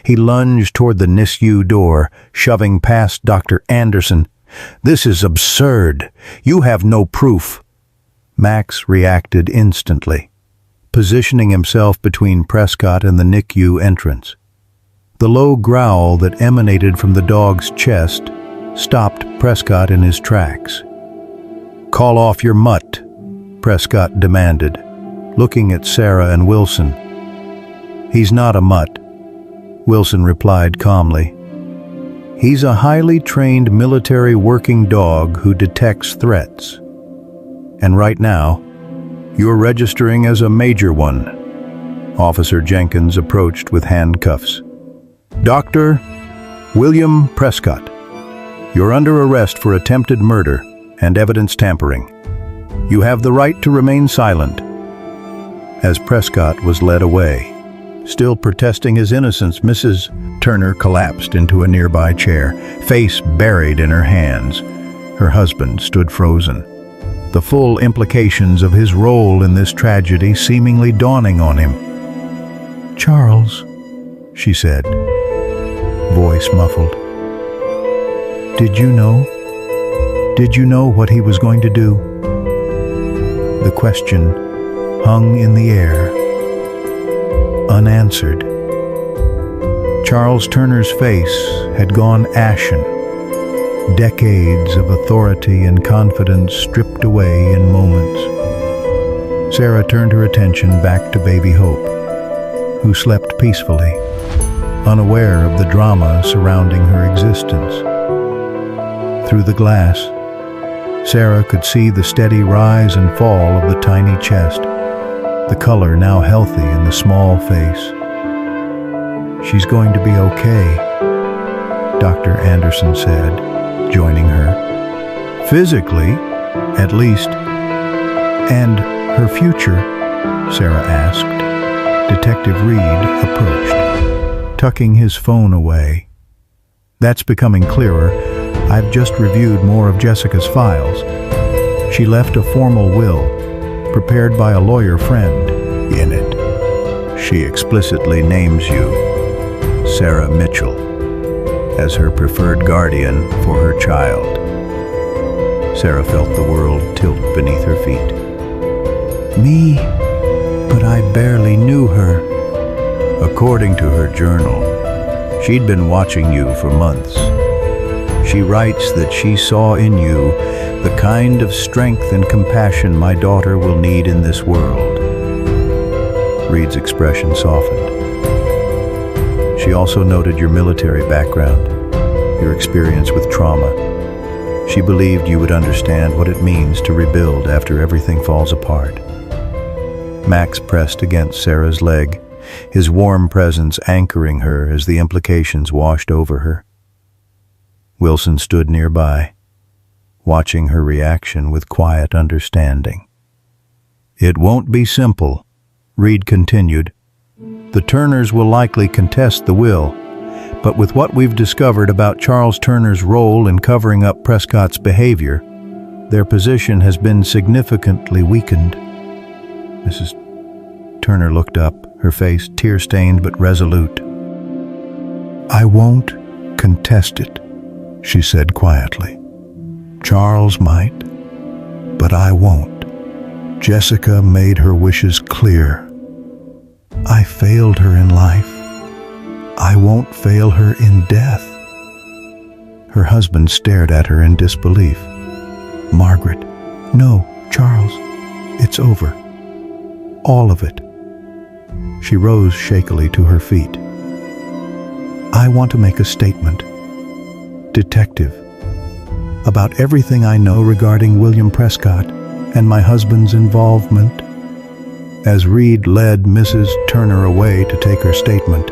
He lunged toward the NICU door, shoving past Dr. Anderson. This is absurd. You have no proof. Max reacted instantly, positioning himself between Prescott and the NICU entrance. The low growl that emanated from the dog's chest stopped Prescott in his tracks. Call off your mutt, Prescott demanded, looking at Sarah and Wilson. He's not a mutt, Wilson replied calmly. He's a highly trained military working dog who detects threats. And right now, you're registering as a major one. Officer Jenkins approached with handcuffs. Dr. William Prescott, you're under arrest for attempted murder and evidence tampering. You have the right to remain silent. As Prescott was led away, still protesting his innocence, Mrs. Turner collapsed into a nearby chair, face buried in her hands. Her husband stood frozen, the full implications of his role in this tragedy seemingly dawning on him. Charles, she said, voice muffled. Did you know? Did you know what he was going to do? The question hung in the air, unanswered. Charles Turner's face had gone ashen, decades of authority and confidence stripped away in moments. Sarah turned her attention back to baby Hope, who slept peacefully, unaware of the drama surrounding her existence. Through the glass, Sarah could see the steady rise and fall of the tiny chest, the color now healthy in the small face. She's going to be okay, Dr. Anderson said, joining her. Physically, at least. And her future, Sarah asked. Detective Reed approached, tucking his phone away. That's becoming clearer. I've just reviewed more of Jessica's files. She left a formal will, prepared by a lawyer friend. In it, she explicitly names you, Sarah Mitchell, as her preferred guardian for her child. Sarah felt the world tilt beneath her feet. Me? But I barely knew her. According to her journal, she'd been watching you for months. She writes that she saw in you the kind of strength and compassion my daughter will need in this world. Reed's expression softened. She also noted your military background, your experience with trauma. She believed you would understand what it means to rebuild after everything falls apart. Max pressed against Sarah's leg, his warm presence anchoring her as the implications washed over her. Wilson stood nearby, watching her reaction with quiet understanding. It won't be simple, Reed continued. The Turners will likely contest the will, but with what we've discovered about Charles Turner's role in covering up Prescott's behavior, their position has been significantly weakened. Mrs. Turner looked up, her face tear-stained but resolute. I won't contest it, she said quietly. Charles might, but I won't. Jessica made her wishes clear. I failed her in life. I won't fail her in death. Her husband stared at her in disbelief. Margaret, no, Charles, it's over. All of it. She rose shakily to her feet. I want to make a statement, Detective, about everything I know regarding William Prescott and my husband's involvement. As Reed led Mrs. Turner away to take her statement,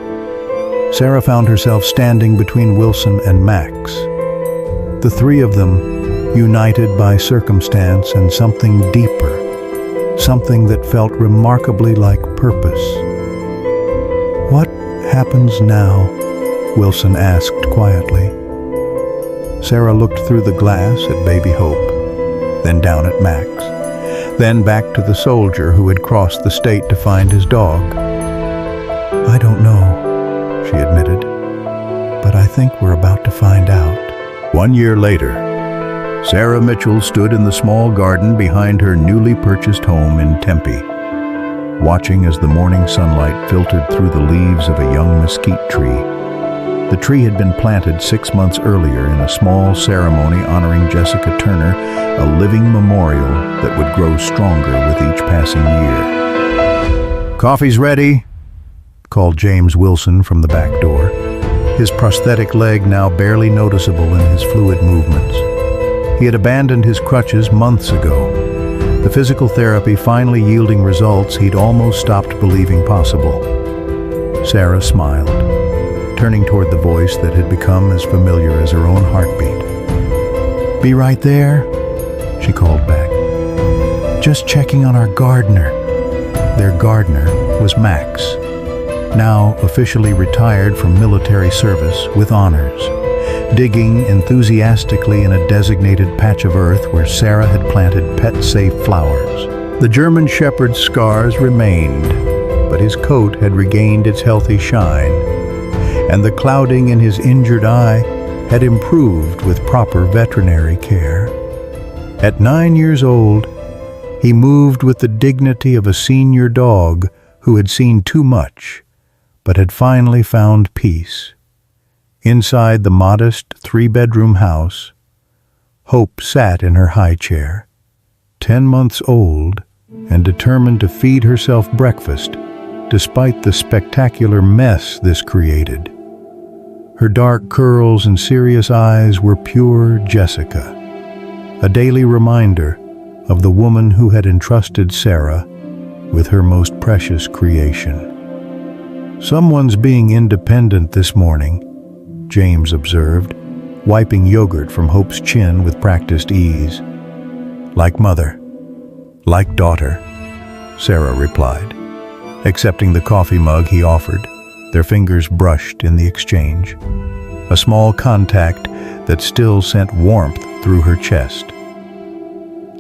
Sarah found herself standing between Wilson and Max. The three of them, united by circumstance and something deeper, something that felt remarkably like purpose. "What happens now?" Wilson asked quietly. Sarah looked through the glass at baby Hope, then down at Max, then back to the soldier who had crossed the state to find his dog. "I don't know," she admitted, "but I think we're about to find out." 1 year later, Sarah Mitchell stood in the small garden behind her newly purchased home in Tempe, watching as the morning sunlight filtered through the leaves of a young mesquite tree. The tree had been planted 6 months earlier in a small ceremony honoring Jessica Turner, a living memorial that would grow stronger with each passing year. "Coffee's ready," called James Wilson from the back door, his prosthetic leg now barely noticeable in his fluid movements. He had abandoned his crutches months ago, the physical therapy finally yielding results he'd almost stopped believing possible. Sarah smiled, turning toward the voice that had become as familiar as her own heartbeat. "Be right there," she called back. "Just checking on our gardener." Their gardener was Max, now officially retired from military service with honors, digging enthusiastically in a designated patch of earth where Sarah had planted pet-safe flowers. The German shepherd's scars remained, but his coat had regained its healthy shine, and the clouding in his injured eye had improved with proper veterinary care. At 9 years old, he moved with the dignity of a senior dog who had seen too much, but had finally found peace. Inside the modest 3-bedroom house, Hope sat in her high chair, 10 months old and determined to feed herself breakfast despite the spectacular mess this created. Her dark curls and serious eyes were pure Jessica, a daily reminder of the woman who had entrusted Sarah with her most precious creation. "Someone's being independent this morning," James observed, wiping yogurt from Hope's chin with practiced ease. "Like mother, like daughter," Sarah replied, accepting the coffee mug he offered. Their fingers brushed in the exchange, a small contact that still sent warmth through her chest.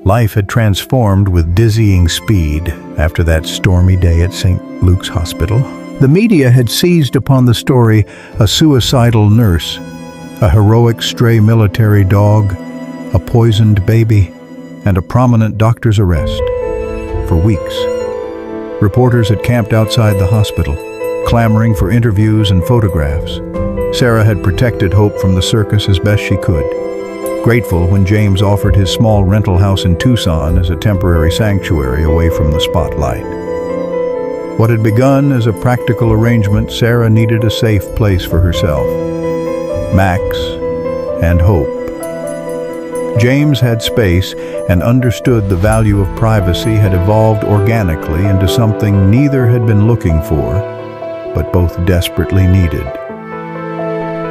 Life had transformed with dizzying speed after that stormy day at St. Luke's Hospital. The media had seized upon the story: a suicidal nurse, a heroic stray military dog, a poisoned baby, and a prominent doctor's arrest. For weeks, reporters had camped outside the hospital, clamoring for interviews and photographs. Sarah had protected Hope from the circus as best she could, grateful when James offered his small rental house in Tucson as a temporary sanctuary away from the spotlight. What had begun as a practical arrangement, Sarah needed a safe place for herself, Max, and Hope. James had space and understood the value of privacy had evolved organically into something neither had been looking for, but both desperately needed.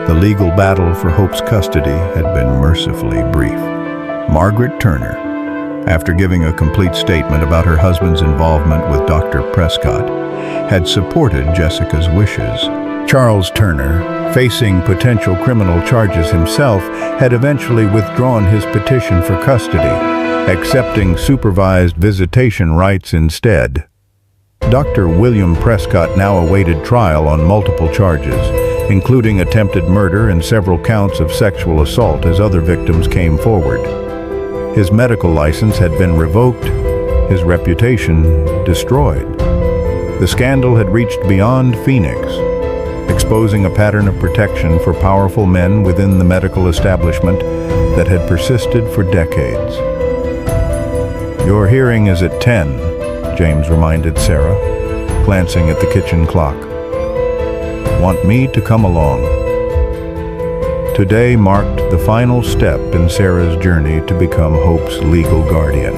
The legal battle for Hope's custody had been mercifully brief. Margaret Turner, after giving a complete statement about her husband's involvement with Dr. Prescott, had supported Jessica's wishes. Charles Turner, facing potential criminal charges himself, had eventually withdrawn his petition for custody, accepting supervised visitation rights instead. Dr. William Prescott now awaited trial on multiple charges, including attempted murder and several counts of sexual assault as other victims came forward. His medical license had been revoked, his reputation destroyed. The scandal had reached beyond Phoenix, exposing a pattern of protection for powerful men within the medical establishment that had persisted for decades. "Your hearing is at 10, James reminded Sarah, glancing at the kitchen clock. "Want me to come along?" Today marked the final step in Sarah's journey to become Hope's legal guardian.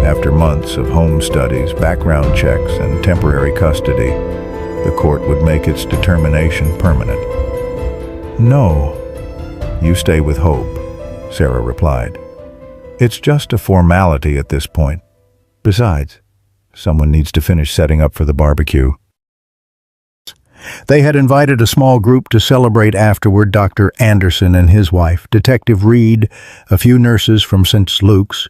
After months of home studies, background checks, and temporary custody, the court would make its determination permanent. "No, you stay with Hope," Sarah replied. "It's just a formality at this point. Besides, someone needs to finish setting up for the barbecue." They had invited a small group to celebrate afterward: Dr. Anderson and his wife, Detective Reed, a few nurses from St. Luke's,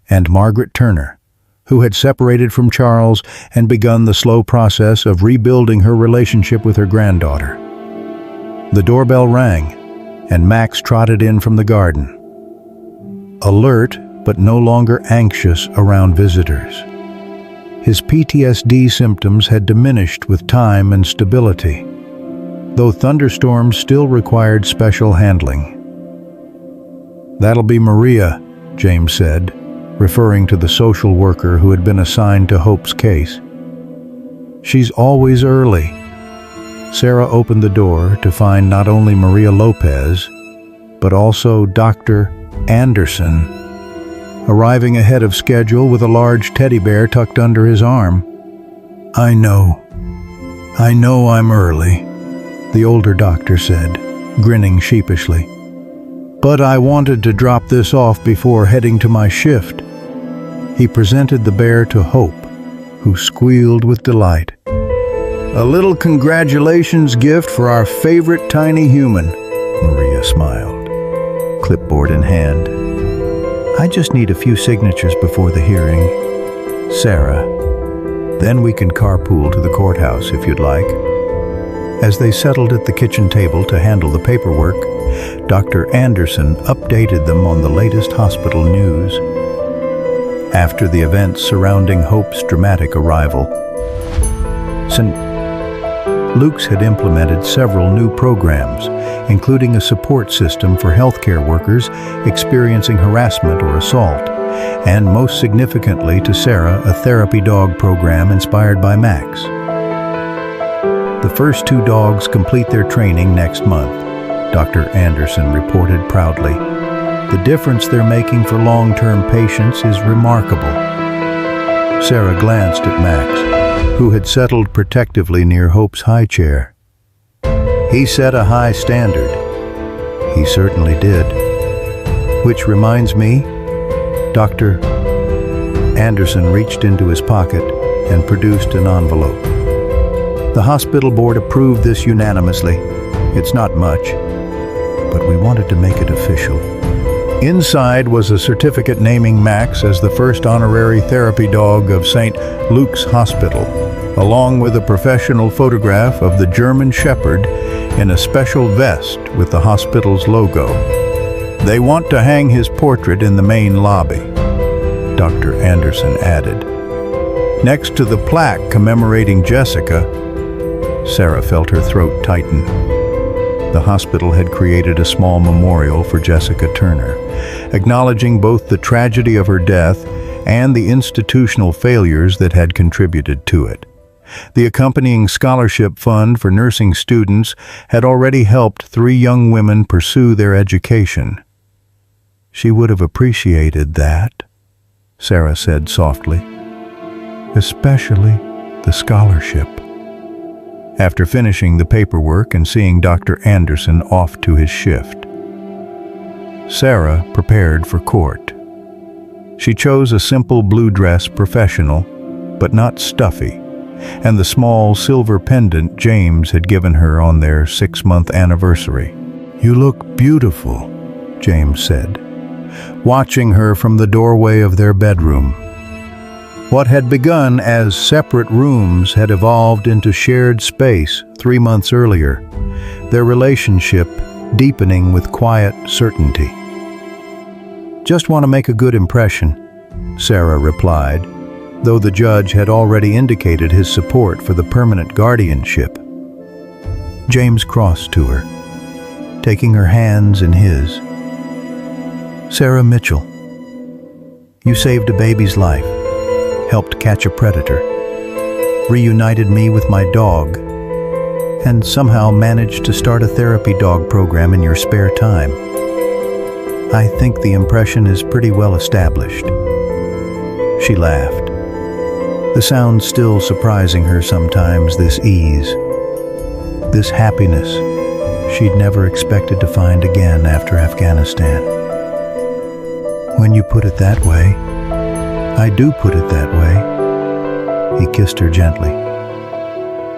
and Margaret Turner, who had separated from Charles and begun the slow process of rebuilding her relationship with her granddaughter. The doorbell rang, and Max trotted in from the garden, alert but no longer anxious around visitors. His PTSD symptoms had diminished with time and stability, though thunderstorms still required special handling. "That'll be Maria," James said, referring to the social worker who had been assigned to Hope's case. "She's always early." Sarah opened the door to find not only Maria Lopez, but also Dr. Anderson, arriving ahead of schedule with a large teddy bear tucked under his arm. I know I'm early," the older doctor said, grinning sheepishly. "But I wanted to drop this off before heading to my shift." He presented the bear to Hope, who squealed with delight. "A little congratulations gift for our favorite tiny human," Maria smiled, clipboard in hand. "I just need a few signatures before the hearing, Sarah. Then we can carpool to the courthouse if you'd like." As they settled at the kitchen table to handle the paperwork, Dr. Anderson updated them on the latest hospital news. After the events surrounding Hope's dramatic arrival, St. Luke's had implemented several new programs, including a support system for healthcare workers experiencing harassment or assault, and most significantly to Sarah, a therapy dog program inspired by Max. The first 2 dogs complete their training next month, Dr. Anderson reported proudly. "The difference they're making for long-term patients is remarkable." Sarah glanced at Max, who had settled protectively near Hope's high chair. "He set a high standard." "He certainly did." "Which reminds me," Dr. Anderson reached into his pocket and produced an envelope. "The hospital board approved this unanimously. It's not much, but we wanted to make it official." Inside was a certificate naming Max as the first honorary therapy dog of St. Luke's Hospital, along with a professional photograph of the German Shepherd in a special vest with the hospital's logo. "They want to hang his portrait in the main lobby," Dr. Anderson added. "Next to the plaque commemorating Jessica." Sarah felt her throat tighten. The hospital had created a small memorial for Jessica Turner, acknowledging both the tragedy of her death and the institutional failures that had contributed to it. The accompanying scholarship fund for nursing students had already helped 3 young women pursue their education. "She would have appreciated that," Sarah said softly. "Especially the scholarship." After finishing the paperwork and seeing Dr. Anderson off to his shift, Sarah prepared for court. She chose a simple blue dress, professional, but not stuffy, and the small silver pendant James had given her on their 6-month anniversary. "You look beautiful," James said, watching her from the doorway of their bedroom. What had begun as separate rooms had evolved into shared space 3 months earlier, their relationship deepening with quiet certainty. "Just want to make a good impression," Sarah replied, though the judge had already indicated his support for the permanent guardianship. James crossed to her, taking her hands in his. "Sarah Mitchell, you saved a baby's life, helped catch a predator, reunited me with my dog, and somehow managed to start a therapy dog program in your spare time. I think the impression is pretty well established." She laughed, the sound still surprising her sometimes, this ease. this happiness she'd never expected to find again after Afghanistan. When you put it that way, I do put it that way. He kissed her gently.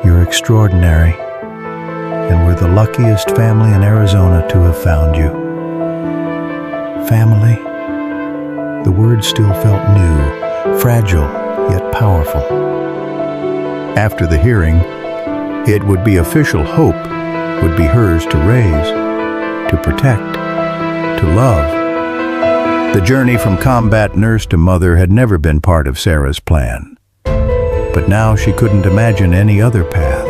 You're extraordinary, and we're the luckiest family in Arizona to have found you. Family? The word still felt new, fragile, yet powerful. After the hearing, it would be official. Hope would be hers to raise, to protect, to love. The journey from combat nurse to mother had never been part of Sarah's plan. But now she couldn't imagine any other path.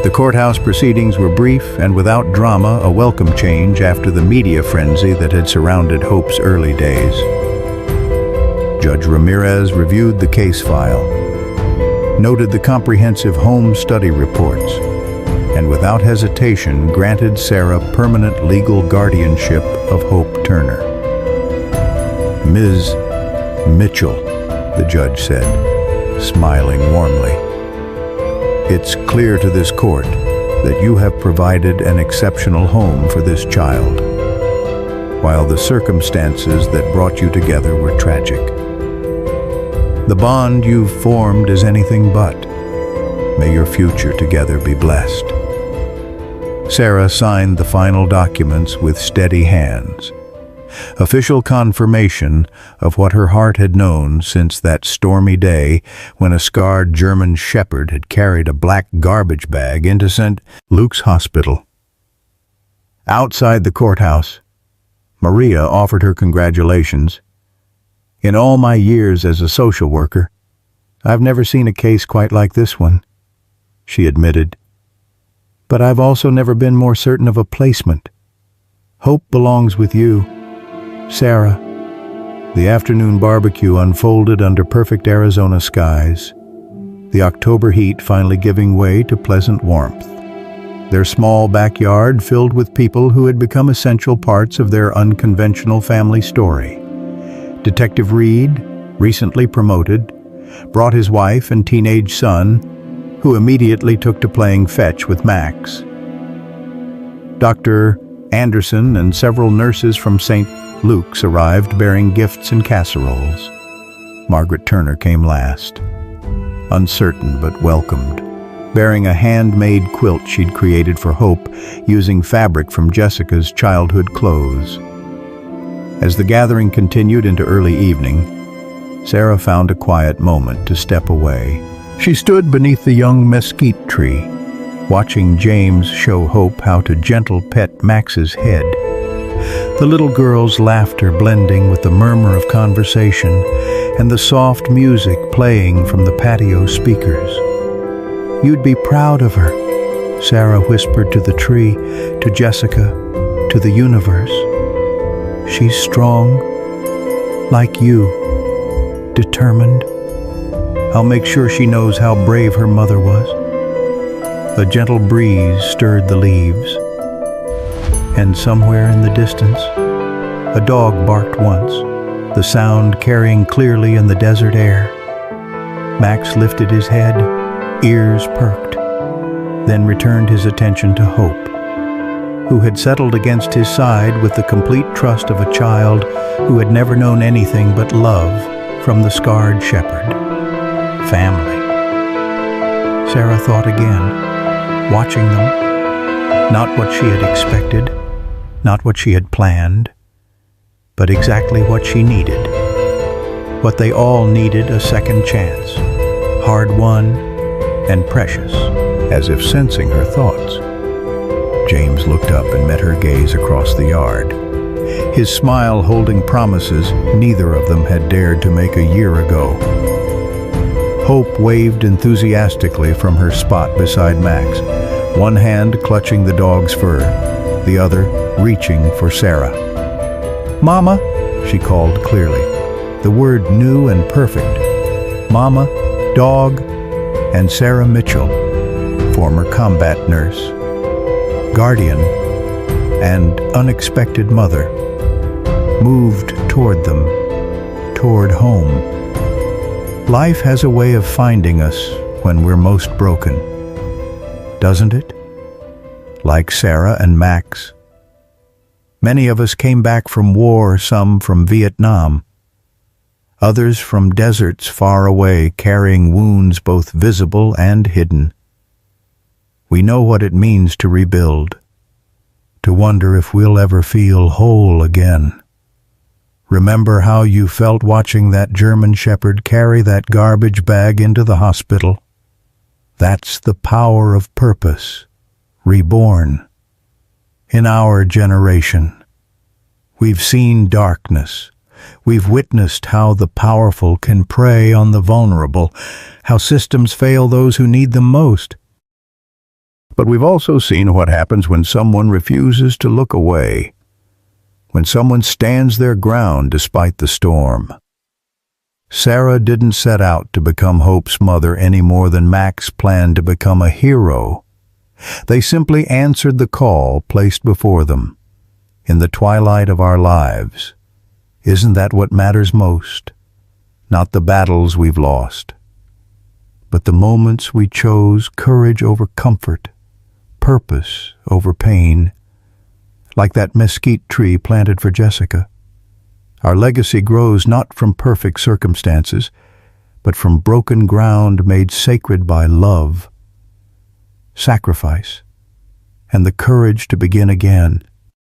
The courthouse proceedings were brief and without drama, a welcome change after the media frenzy that had surrounded Hope's early days. Judge Ramirez reviewed the case file, noted the comprehensive home study reports, and without hesitation granted Sarah permanent legal guardianship of Hope Turner. Ms. Mitchell, the judge said, smiling warmly. It's clear to this court that you have provided an exceptional home for this child, while the circumstances that brought you together were tragic. The bond you've formed is anything but. May your future together be blessed. Sarah signed the final documents with steady hands. Official confirmation of what her heart had known since that stormy day when a scarred German shepherd had carried a black garbage bag into St. Luke's Hospital. Outside the courthouse, Maria offered her congratulations. In all my years as a social worker, I've never seen a case quite like this one, she admitted. But I've also never been more certain of a placement. Hope belongs with you, Sarah. The afternoon barbecue unfolded under perfect Arizona skies, the October heat finally giving way to pleasant warmth. Their small backyard filled with people who had become essential parts of their unconventional family story. Detective Reed, recently promoted, brought his wife and teenage son, who immediately took to playing fetch with Max. Dr. Anderson and several nurses from St. Luke's arrived bearing gifts and casseroles. Margaret Turner came last, uncertain but welcomed, bearing a handmade quilt she'd created for Hope using fabric from Jessica's childhood clothes. As the gathering continued into early evening, Sarah found a quiet moment to step away. She stood beneath the young mesquite tree, watching James show Hope how to gentle pet Max's head. The little girl's laughter blending with the murmur of conversation and the soft music playing from the patio speakers. You'd be proud of her, Sarah whispered to the tree, to Jessica, to the universe. She's strong, like you, determined. I'll make sure she knows how brave her mother was. A gentle breeze stirred the leaves, and somewhere in the distance, a dog barked once, the sound carrying clearly in the desert air. Max lifted his head, ears perked, then returned his attention to Hope, who had settled against his side with the complete trust of a child who had never known anything but love from the scarred shepherd. Family. Sarah thought again, watching them, not what she had expected, not what she had planned, but exactly what she needed. What they all needed, a second chance, hard-won and precious, as if sensing her thoughts. James looked up and met her gaze across the yard, his smile holding promises neither of them had dared to make a year ago. Hope waved enthusiastically from her spot beside Max, one hand clutching the dog's fur, the other reaching for Sarah. "Mama," she called clearly, the word new and perfect. Mama, dog, and Sarah Mitchell, former combat nurse, guardian, and unexpected mother, moved toward them, toward home. Life has a way of finding us when we're most broken, doesn't it? like Sarah and Max. Many of us came back from war, some from Vietnam, others from deserts far away, carrying wounds both visible and hidden. We know what it means to rebuild, to wonder if we'll ever feel whole again. Remember how you felt watching that German shepherd carry that garbage bag into the hospital? That's the power of purpose, reborn. In our generation, we've seen darkness. We've witnessed how the powerful can prey on the vulnerable, how systems fail those who need them most. But we've also seen what happens when someone refuses to look away, when someone stands their ground despite the storm. Sarah didn't set out to become Hope's mother any more than Max planned to become a hero. They simply answered the call placed before them. In the twilight of our lives, isn't that what matters most? Not the battles we've lost, but the moments we chose courage over comfort, purpose over pain, like that mesquite tree planted for Jessica. Our legacy grows not from perfect circumstances, but from broken ground made sacred by love, sacrifice, and the courage to begin again.